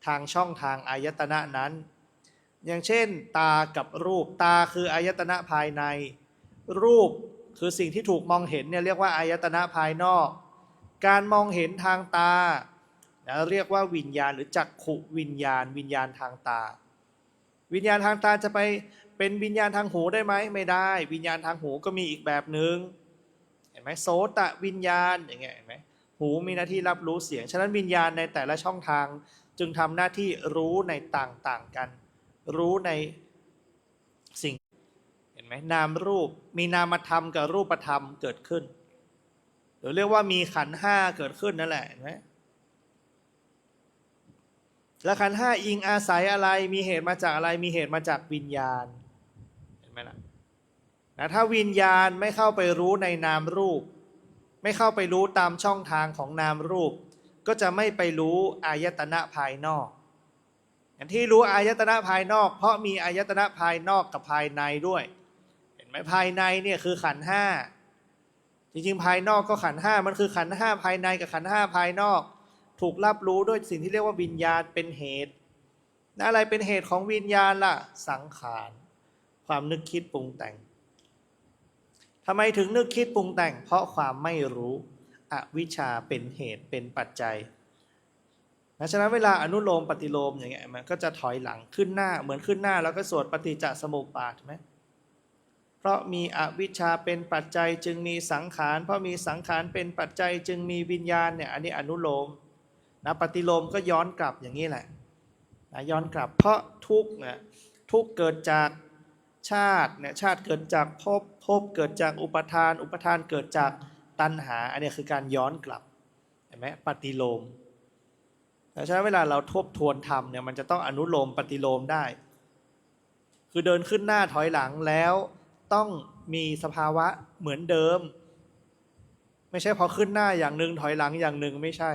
ทางช่องทางอายตนะนั้นอย่างเช่นตากับรูปตาคืออายตนะภายในรูปคือสิ่งที่ถูกมองเห็นเนี่ยเรียกว่าอายตนะภายนอกการมองเห็นทางตาเรียกว่าวิญญาณหรือจักขุวิญญาณทางตาวิญญาณทางตาจะไป เป็นวิญญาณทางหูได้ไหมไม่ได้วิญญาณทางหูก็มีอีกแบบหนึ่งเห็นไหมโสตวิญญาณอย่างเงี้ยเห็นไหมหูมีหน้าที่รับรู้เสียงฉะนั้นวิญญาณในแต่ละช่องทางจึงทำหน้าที่รู้ในต่างๆกันรู้ในสิ่งเห็นไหมนามรูปมีนามธรรมกับรูปธรรมเกิดขึ้นหรือเรียกว่ามีขันธ์ห้าเกิดขึ้นนั่นแหละเห็นไหมแล้วขันธ์ห้าอิงอาศัยอะไรมีเหตุมาจากอะไรมีเหตุมาจากวิญญาณเห็นไหมล่ะนะถ้าวิญญาณไม่เข้าไปรู้ในนามรูปไม่เข้าไปรู้ตามช่องทางของนามรูปก็จะไม่ไปรู้อายตนะภายนอกอย่างที่รู้อายตนะภายนอกเพราะมีอายตนะภายนอกกับภายในด้วยเห็นไหมภายในเนี่ยคือขันธ์ห้าจริงๆภายนอกก็ขันธ์ห้ามันคือขันธ์ห้าภายในกับขันธ์ห้าภายนอกถูกรับรู้ด้วยสิ่งที่เรียกว่าวิญญาณเป็นเหตุอะไรเป็นเหตุของวิญญาณล่ะสังขารความนึกคิดปรุงแต่งทำไมถึงนึกคิดปรุงแต่งเพราะความไม่รู้อวิชชาเป็นเหตุเป็นปัจจัยฉะนั้นเวลาอนุโลมปฏิโลมอย่างเงี้ยมันก็จะถอยหลังขึ้นหน้าเหมือนขึ้นหน้าแล้วก็สวดปฏิจจสมุปบาทไหมเพราะมีอวิชชาเป็นปัจจัยจึงมีสังขารเพราะมีสังขารเป็นปัจจัยจึงมีวิญญาณเนี่ยอันนี้อนุโลมนะปฏิโลมก็ย้อนกลับอย่างนี้แหละนะย้อนกลับเพราะทุกข์นะทุกข์เกิดจากชาติเนี่ยชาติเกิดจากภพภพเกิดจากอุปทานอุปทานเกิดจากตัณหาอันนี้คือการย้อนกลับเห็นไหมปฏิโลมแต่ฉะนั้นเวลาเราทบทวนธรรมเนี่ยมันจะต้องอนุโลมปฏิโลมได้คือเดินขึ้นหน้าถอยหลังแล้วต้องมีสภาวะเหมือนเดิมไม่ใช่พอขึ้นหน้าอย่างหนึ่งถอยหลังอย่างหนึ่งไม่ใช่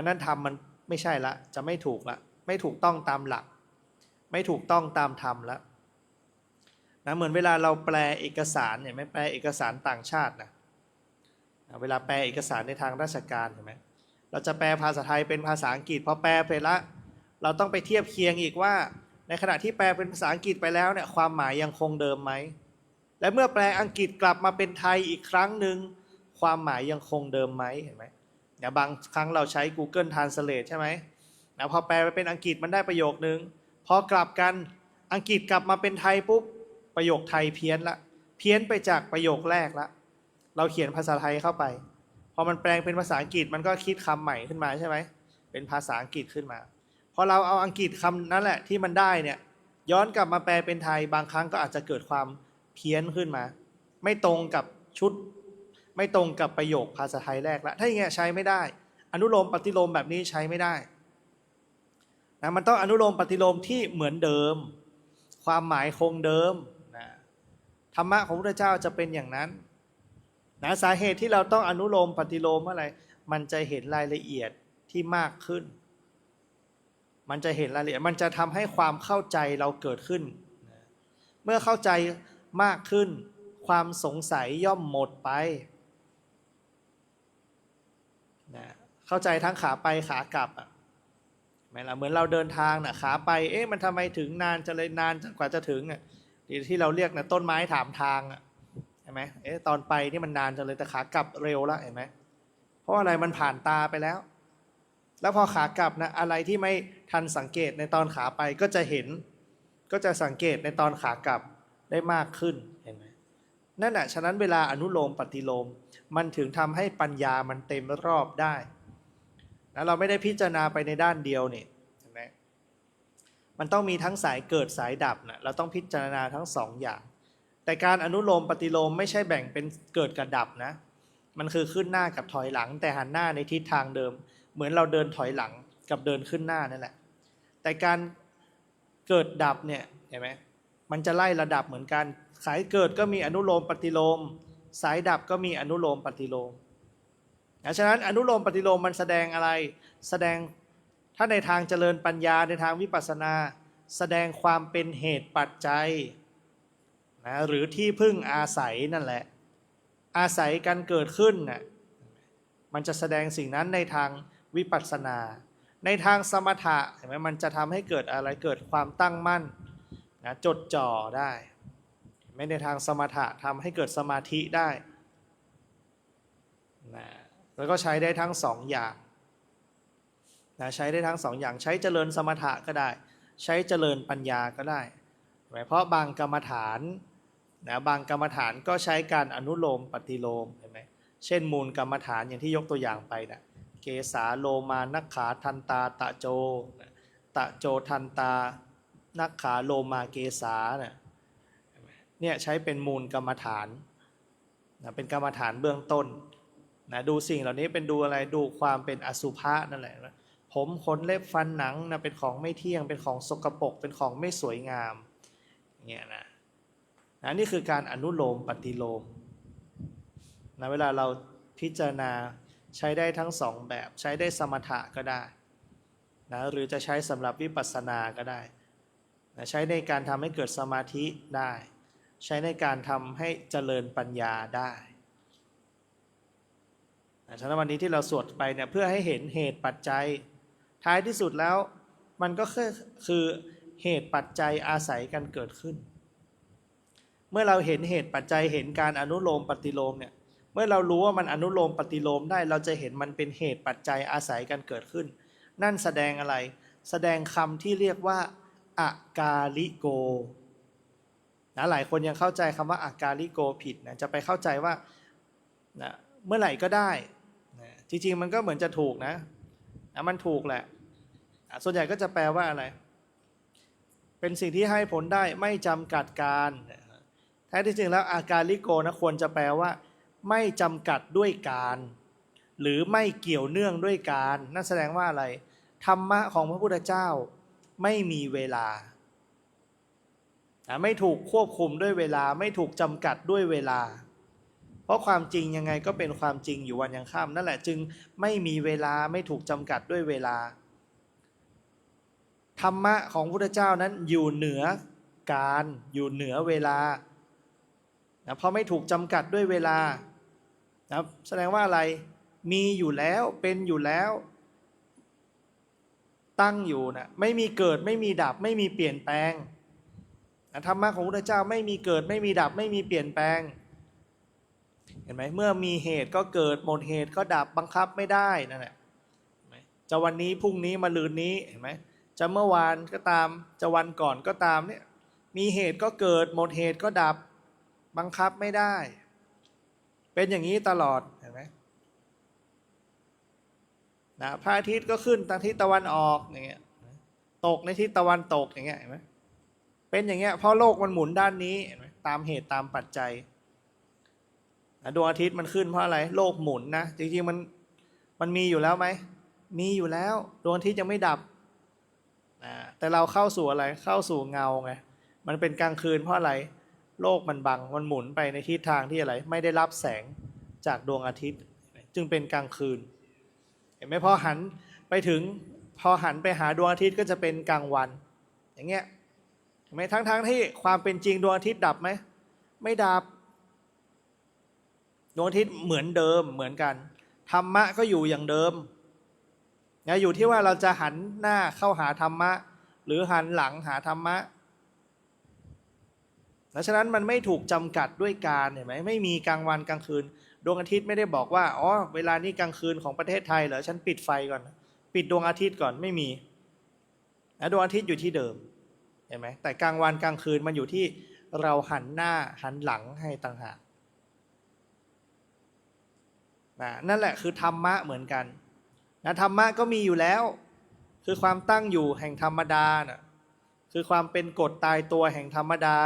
นั้นธรรมมันไม่ใช่ละจะไม่ถูกละไม่ถูกต้องตามหลักไม่ถูกต้องตามธรรมแล้วนะเหมือนเวลาเราแปลเอกสารเนี่ยไม่แปลเอกสารต่างชาตินะเวลาแปลเอกสารในทางราชการเห็นไหมเราจะแปลภาษาไทยเป็นภาษาอังกฤษพอแปลไปละเราต้องไปเทียบเคียงอีกว่าในขณะที่แปลเป็นภาษาอังกฤษไปแล้วเนี่ยความหมายยังคงเดิมไหมและเมื่อแปลอังกฤษกลับมาเป็นไทยอีกครั้งหนึ่งความหมายยังคงเดิมไหมเห็นไหมเนี่ยบางครั้งเราใช้ Google Translate ใช่ไหมนะพอแปลไปเป็นอังกฤษมันได้ประโยคนึงพอกลับกันอังกฤษกลับมาเป็นไทยปุ๊บประโยคไทยเพี้ยนละเพี้ยนไปจากประโยคแรกละเราเขียนภาษาไทยเข้าไปพอมันแปลงเป็นภาษาอังกฤษมันก็คิดคำใหม่ขึ้นมาใช่ไหมเป็นภาษาอังกฤษขึ้นมาพอเราเอาอังกฤษคำนั้นแหละที่มันได้เนี่ยย้อนกลับมาแปลเป็นไทยบางครั้งก็อาจจะเกิดความเพี้ยนขึ้นมาไม่ตรงกับชุดไม่ตรงกับประโยคภาษาไทยแรกละถ้าอย่างเงี้ยใช้ไม่ได้อนุโลมปฏิโลมแบบนี้ใช้ไม่ได้นะมันต้องอนุโลมปฏิโลมที่เหมือนเดิมความหมายคงเดิมนะธรรมะของพระพุทธเจ้าจะเป็นอย่างนั้นนะสาเหตุที่เราต้องอนุโลมปฏิโลมอะไรมันจะเห็นรายละเอียดที่มากขึ้นมันจะเห็นรายละเอียดมันจะทำให้ความเข้าใจเราเกิดขึ้นเมื่อเข้าใจมากขึ้นความสงสัยย่อมหมดไปนะเข้าใจทั้งขาไปขากลับอ่ะไม่ละเหมือนเราเดินทางนะขาไปเอ๊ะมันทำไมถึงนานจะเลยนานกว่าจะถึงอ่ะที่เราเรียกนะต้นไม้ถามทางอ่ะเห็นไหมเอ๊ะตอนไปนี่มันนานจังเลยแต่ขากลับเร็วแล้วเห็นไหมเพราะอะไรมันผ่านตาไปแล้วแล้วพอขากลับนะอะไรที่ไม่ทันสังเกตในตอนขาไปก็จะเห็นก็จะสังเกตในตอนขากลับได้มากขึ้นเห็นไหมนั่นแหละฉะนั้นเวลาอนุโลมปฏิโลมมันถึงทำให้ปัญญามันเต็มรอบได้นะเราไม่ได้พิจารณาไปในด้านเดียวนี่เห็นไหมมันต้องมีทั้งสายเกิดสายดับนะเราต้องพิจารณาทั้งสองอย่างแต่การอนุโลมปฏิโลมไม่ใช่แบ่งเป็นเกิดกับดับนะมันคือขึ้นหน้ากับถอยหลังแต่หันหน้าในทิศทางเดิมเหมือนเราเดินถอยหลังกับเดินขึ้นหน้านั่นแหละแต่การเกิดดับเนี่ยเห็นไหมมันจะไล่ระดับเหมือนกันสายเกิดก็มีอนุโลมปฏิโลมสายดับก็มีอนุโลมปฏิโลมฉะนั้นอนุโลมปฏิโลมมันแสดงอะไรแสดงถ้าในทางเจริญปัญญาในทางวิปัสสนาแสดงความเป็นเหตุปัจจัยนะหรือที่พึ่งอาศัยนั่นแหละอาศัยกันเกิดขึ้นน่ะมันจะแสดงสิ่งนั้นในทางวิปัสสนาในทางสมถะเห็นไหมมันจะทำให้เกิดอะไรเกิดความตั้งมั่นนะจดจ่อได้ไม่ในทางสมถะทำให้เกิดสมาธิได้นะแล้วก็ใช้ได้ทั้งสองอย่างนะใช้ได้ทั้งสองอย่างใช้เจริญสมถะก็ได้ใช้เจริญปัญญาก็ได้ เพราะบางกรรมฐานนะบางกรรมฐานก็ใช้การอนุโลมปฏิโลมเห็นไหมเช่นมูลกรรมฐานอย่างที่ยกตัวอย่างไปนะเกสาโลมานักขาทันตาตะโจตะโจทันตานักขาโลมาเกสาเนี่ยใช้เป็นมูลกรรมฐานนะเป็นกรรมฐานเบื้องต้นนะดูสิ่งเหล่านี้เป็นดูอะไรดูความเป็นอสุภะนั่นแหละนะผมขนเล็บฟันหนังนะเป็นของไม่เที่ยงเป็นของสกปรกเป็นของไม่สวยงามเนี่ยนะนี่คือการอนุโลมปฏิโลมนะเวลาเราพิจารณาใช้ได้ทั้งสองแบบใช้ได้สมถะก็ได้นะหรือจะใช้สำหรับวิปัสสนาก็ได้นะใช้ในการทำให้เกิดสมาธิได้ใช้ในการทำให้เจริญปัญญาได้ฉะนั้นวันนี้ที่เราสวดไปเนี่ยเพื่อให้เห็นเหตุปัจจัยท้ายที่สุดแล้วมันก็คือเหตุปัจจัยอาศัยกันเกิดขึ้นเมื่อเราเห็นเหตุปัจจัยเห็นการอนุโลมปฏิโลมเนี่ยเมื่อเรารู้ว่ามันอนุโลมปฏิโลมได้เราจะเห็นมันเป็นเหตุปัจจัยอาศัยกันเกิดขึ้นนั่นแสดงอะไรแสดงคำที่เรียกว่าอากาลิโกนะหลายคนยังเข้าใจคำว่าอากาลิโกผิดนะจะไปเข้าใจว่านะเมื่อไหร่ก็ได้นะจริงๆมันก็เหมือนจะถูกนะมันถูกแหละส่วนใหญ่ก็จะแปลว่าอะไรเป็นสิ่งที่ให้ผลได้ไม่จำกัดการแท้ที่จริงแล้วอากาลิโกนะควรจะแปลว่าไม่จำกัดด้วยการหรือไม่เกี่ยวเนื่องด้วยการนั่นแสดงว่าอะไรธรรมะของพระพุทธเจ้าไม่มีเวลาไม่ถูกควบคุมด้วยเวลาไม่ถูกจำกัดด้วยเวลาเพราะความจริงยังไงก็เป็นความจริงอยู่วันยังค่ำนั่นแหละจึงไม่มีเวลาไม่ถูกจำกัดด้วยเวลาธรรมะของพระพุทธเจ้านั้นอยู่เหนือการอยู่เหนือเวลาเพราะไม่ถูกจำกัดด้วยเวลาแสดงว่าอะไรมีอยู่แล้วเป็นอยู่แล้วตั้งอยู่นะไม่มีเกิดไม่มีดับไม่มีเปลี่ยนแปลงธรรมะของพระพุทธเจ้าไม่มีเกิดไม่มีดับไม่มีเปลี่ยนแปลงเห็นไหมเมื่อมีเหตุก็เกิดหมดเหตุก็ดับบังคับไม่ได้นั่นแหละจะวันนี้พรุ่งนี้มะรืนนี้เห็นไหมจะเมื่อวานก็ตามจะวันก่อนก็ตามเนี่ยมีเหตุก็เกิดหมดเหตุก็ดับบังคับไม่ได้เป็นอย่างนี้ตลอดเห็นไหมนะพระอาทิตย์ก็ขึ้นทางทิศตะวันออกอย่างเงี้ยตกในทิศตะวันตกอย่างเงี้ยเห็นไหมเป็นอย่างเงี้ยเพราะโลกมันหมุนด้านนี้เห็นไหมตามเหตุตามปัจจัยดวงอาทิตย์มันขึ้นเพราะอะไรโลกหมุนนะจริงๆมันมีอยู่แล้วไหมมีอยู่แล้วดวงอาทิตย์ยังไม่ดับแต่เราเข้าสู่อะไรเข้าสู่เงาไงมันเป็นกลางคืนเพราะอะไรโลกมันบังมันหมุนไปในทิศทางที่อะไรไม่ได้รับแสงจากดวงอาทิตย์จึงเป็นกลางคืนเห็นไหมพอหันไปหาดวงอาทิตย์ก็จะเป็นกลางวันอย่างเงี้ยเห็นไหมทั้งที่ความเป็นจริงดวงอาทิตย์ดับไหมไม่ดับดวงอาทิตย์เหมือนเดิมเหมือนกันธรรมะก็อยู่อย่างเดิมอยู่ที่ว่าเราจะหันหน้าเข้าหาธรรมะหรือหันหลังหาธรรมะฉะนั้นมันไม่ถูกจำกัดด้วยการเห็นไหมไม่มีกลางวันกลางคืนดวงอาทิตย์ไม่ได้บอกว่าอ๋อเวลานี้กลางคืนของประเทศไทยเหรอฉันปิดไฟก่อนปิดดวงอาทิตย์ก่อนไม่มีดวงอาทิตย์อยู่ที่เดิมเห็นไหมแต่กลางวันกลางคืนมันอยู่ที่เราหันหน้าหันหลังให้ต่างหากนั่นแหละคือธรรมะเหมือนกันธรรมะก็มีอยู่แล้วคือความตั้งอยู่แห่งธรรมดาคือความเป็นกฎตายตัวแห่งธรรมดา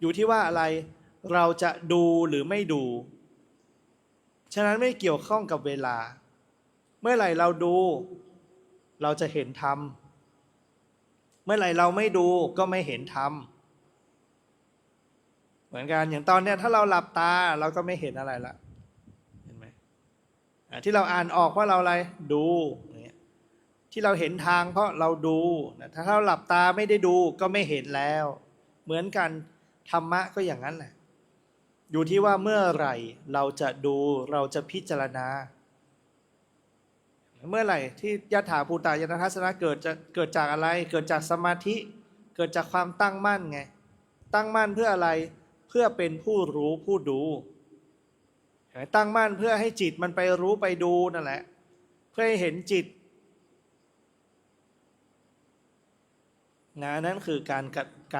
อยู่ที่ว่าอะไรเราจะดูหรือไม่ดูฉะนั้นไม่เกี่ยวข้องกับเวลาเมื่อไหร่เราดูเราจะเห็นธรรมเมื่อไหร่เราไม่ดูก็ไม่เห็นธรรมเหมือนกันอย่างตอนเนี้ยถ้าเราหลับตาเราก็ไม่เห็นอะไรละเห็นไหมที่เราอ่านออกเพราะเราอะไรดูที่เราเห็นทางเพราะเราดูถ้าเราหลับตาไม่ได้ดูก็ไม่เห็นแล้วเหมือนกันธรรมะก็อย่างนั้นแหละอยู่ที่ว่าเมื่อไหร่เราจะดูเราจะพิจารณาเมื่อไหร่ที่ยถาภูตายานทัศนะเกิดจากอะไรเกิดจากสมาธิเกิดจากความตั้งมั่นไงตั้งมั่นเพื่ออะไรเพื่อเป็นผู้รู้ผู้ดูตั้งมั่นเพื่อให้จิตมันไปรู้ไปดูนั่นแหละเพื่อให้เห็นจิต นะนั่นคือกา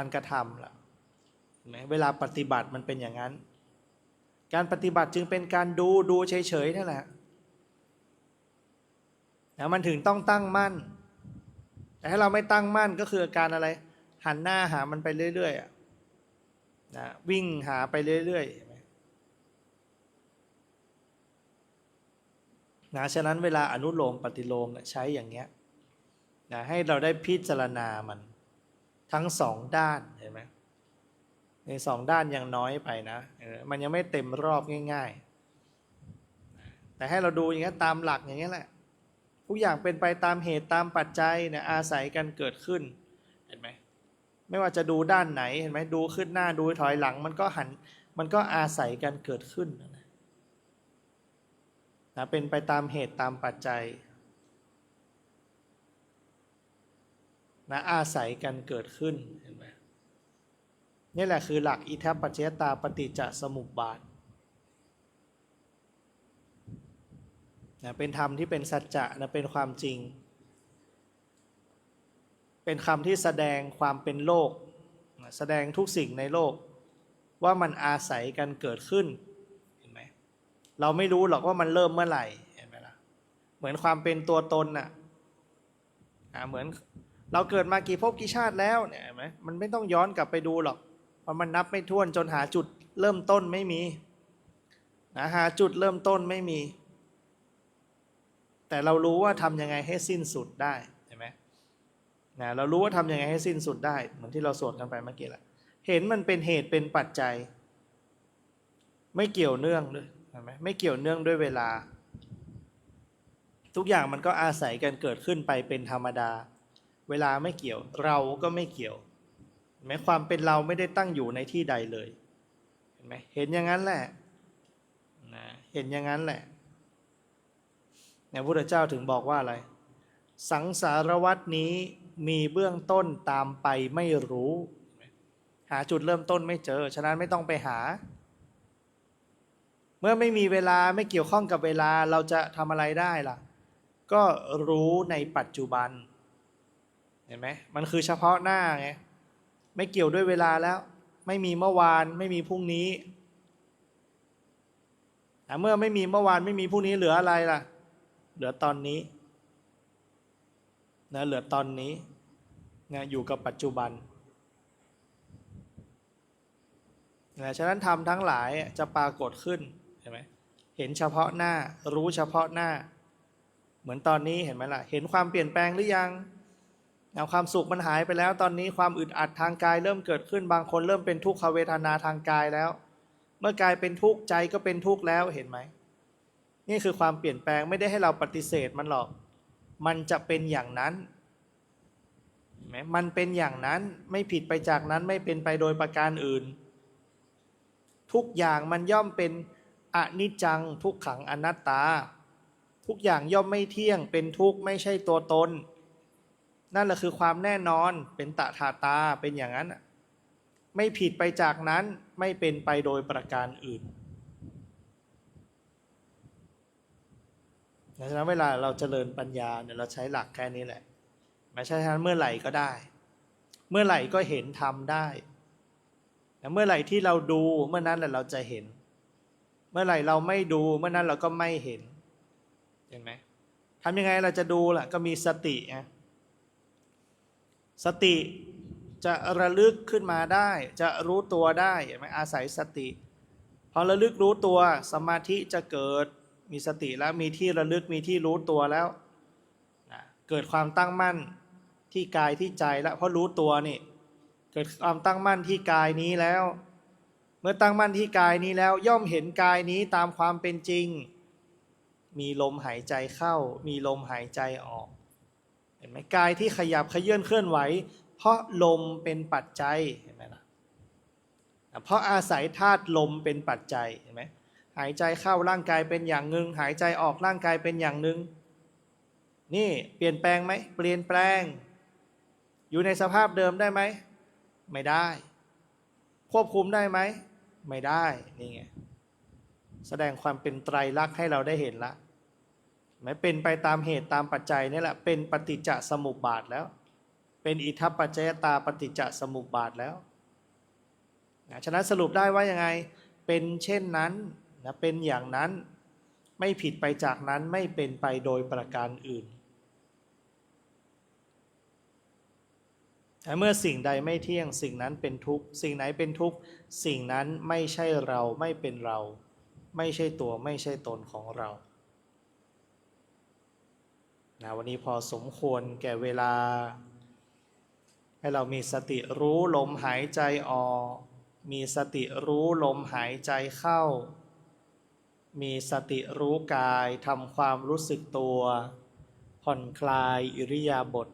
รกระทำล่ะเห็นไหมเวลาปฏิบัติมันเป็นอย่างนั้นการปฏิบัติจึงเป็นการดูเฉยๆนั่นแหละนะมันถึงต้องตั้งมั่นแต่ถ้าเราไม่ตั้งมั่นก็คือการอะไรหันหน้าหามันไปเรื่อยๆนะวิ่งหาไปเรื่อยๆนะฉะนั้นเวลาอนุโลมปฏิโลมใช้อย่างเงี้ยนะให้เราได้พิจารณามันทั้งสองด้านเห็นไหมในสองด้านยังน้อยไปนะมันยังไม่เต็มรอบง่ายๆแต่ให้เราดูอย่างเงี้ยตามหลักอย่างเงี้ยแหละทุกอย่างเป็นไปตามเหตุตามปัจจัยเนี่ยอาศัยกันเกิดขึ้นเห็นไหมไม่ว่าจะดูด้านไหนเห็นไหมดูขึ้นหน้าดูถอยหลังมันก็อาศัยกันเกิดขึ้นนะเป็นไปตามเหตุตามปัจจัยนะอาศัยกันเกิดขึ้นเห็นไหมนี่แหละคือหลักอิทัปปัจจยตาปฏิจจสมุปบาทนะเป็นธรรมที่เป็นสัจจะนะเป็นความจริงเป็นคำที่แสดงความเป็นโลกนะแสดงทุกสิ่งในโลกว่ามันอาศัยกันเกิดขึ้นเห็นไหมเราไม่รู้หรอกว่ามันเริ่มเมื่อไหร่เห็นไหมล่ะเหมือนความเป็นตัวตนน่ะเหมือนเราเกิดมากี่ภพกี่ชาติแล้วเนี่ยเห็นไหมมันไม่ต้องย้อนกลับไปดูหรอกเพราะมันนับไม่ถ้วนจนหาจุดเริ่มต้นไม่มีหาจุดเริ่มต้นไม่มีแต่เรารู้ว่าทำยังไงให้สิ้นสุดได้เห็นไหมเรารู้ว่าทำยังไงให้สิ้นสุดได้เหมือนที่เราสวดกันไปเมื่อกี้แหละเห็นมันเป็นเหตุเป็นปัจจัยไม่เกี่ยวเนื่องด้วยเห็นไหมไม่เกี่ยวเนื่องด้วยเวลาทุกอย่างมันก็อาศัยกันเกิดขึ้นไปเป็นธรรมดาเวลาไม่เกี่ยวเราก็ไม่เกี่ยวเห็นไหมความเป็นเราไม่ได้ตั้งอยู่ในที่ใดเลยเห็นไหมเห็นอย่างนั้นแหละเห็นอย่างนั้นแหละพระพุทธเจ้าถึงบอกว่าอะไรสังสารวัฏนี้มีเบื้องต้นตามไปไม่รู้หาจุดเริ่มต้นไม่เจอฉะนั้นไม่ต้องไปหาเมื่อไม่มีเวลาไม่เกี่ยวข้องกับเวลาเราจะทำอะไรได้ล่ะก็รู้ในปัจจุบันเห็นไหมมันคือเฉพาะหน้าไงไม่เกี่ยวด้วยเวลาแล้วไม่มีเมื่อวานไม่มีพรุ่งนี้เมื่อไม่มีเมื่อวานไม่มีพรุ่งนี้เหลืออะไรล่ะเหลือตอนนี้นะเหลือตอนนี้นะอยู่กับปัจจุบันนะฉะนั้นธรรมทั้งหลายจะปรากฏขึ้นเห็นไหมเห็นเฉพาะหน้ารู้เฉพาะหน้าเหมือนตอนนี้เห็นไหมล่ะเห็นความเปลี่ยนแปลงหรือยังความสุขมันหายไปแล้วตอนนี้ความอึดอัดทางกายเริ่มเกิดขึ้นบางคนเริ่มเป็นทุกขเวทนาทางกายแล้วเมื่อกายเป็นทุกข์ใจก็เป็นทุกข์แล้วเห็นไหมนี่คือความเปลี่ยนแปลงไม่ได้ให้เราปฏิเสธมันหรอกมันจะเป็นอย่างนั้นมันเป็นอย่างนั้นไม่ผิดไปจากนั้นไม่เป็นไปโดยประการอื่นทุกอย่างมันย่อมเป็นอนิจจังทุกขังอนัตตาทุกอย่างย่อมไม่เที่ยงเป็นทุกข์ไม่ใช่ตัวตนนั่นแหละคือความแน่นอนเป็นตถาตาเป็นอย่างนั้นไม่ผิดไปจากนั้นไม่เป็นไปโดยประการอื่นฉะนั้นเวลาเราเจริญปัญญาเนี่ยเราใช้หลักแค่นี้แหละไม่ใช่ฉะนั้นเมื่อไหร่ก็ได้เมื่อไหร่ก็เห็นธรรมได้แต่เมื่อไหร่ที่เราดูเมื่อนั้นแหละเราจะเห็นเมื่อไหร่เราไม่ดูเมื่อนั้นเราก็ไม่เห็นเห็นไหมทำยังไงเราจะดูล่ะก็มีสติไงสติจะระลึกขึ้นมาได้จะรู้ตัวได้เห็นไหมอาศัยสติพอระลึกรู้ตัวสมาธิจะเกิดมีสติแล้วมีที่ระลึกมีที่รู้ตัวแล้วเกิดความตั้งมั่นที่กายที่ใจแล้วเพราะรู้ตัวนี่เกิดความตั้งมั่นที่กายนี้แล้วเมื่อตั้งมั่นที่กายนี้แล้วย่อมเห็นกายนี้ตามความเป็นจริงมีลมหายใจเข้ามีลมหายใจออกเห็นไหมกายที่ขยับเขยื้อนเคลื่อนไหวเพราะลมเป็นปัจจัยเห็นไหมล่ะเพราะอาศัยธาตุลมเป็นปัจจัยเห็นไหมหายใจเข้าร่างกายเป็นอย่างหนึ่งหายใจออกร่างกายเป็นอย่างหนึ่งนี่เปลี่ยนแปลงไหมเปลี่ยนแปลงอยู่ในสภาพเดิมได้ไหมไม่ได้ควบคุมได้ไหมไม่ได้นี่ไงแสดงความเป็นไตรลักษณ์ให้เราได้เห็นละไม่เป็นไปตามเหตุตามปัจจัยนี่แหละเป็นปฏิจจสมุปบาทแล้วเ เป็นอิทัปปัจจยตาปฏิจจสมุปบาทแล้วนะฉะนั้นสรุปได้ว่ายังไงเป็นเช่นนั้นนะเป็นอย่างนั้นไม่ผิดไปจากนั้นไม่เป็นไปโดยประการอื่นแต่เมื่อสิ่งใดไม่เที่ยงสิ่งนั้นเป็นทุกข์สิ่งไหนเป็นทุกข์สิ่งนั้นไม่ใช่เราไม่เป็นเราไม่ใช่ตัวไม่ใช่ตนของเรานะวันนี้พอสมควรแก่เวลาให้เรามีสติรู้ลมหายใจออกมีสติรู้ลมหายใจเข้ามีสติรู้กายทำความรู้สึกตัวผ่อนคลายอิริยาบถ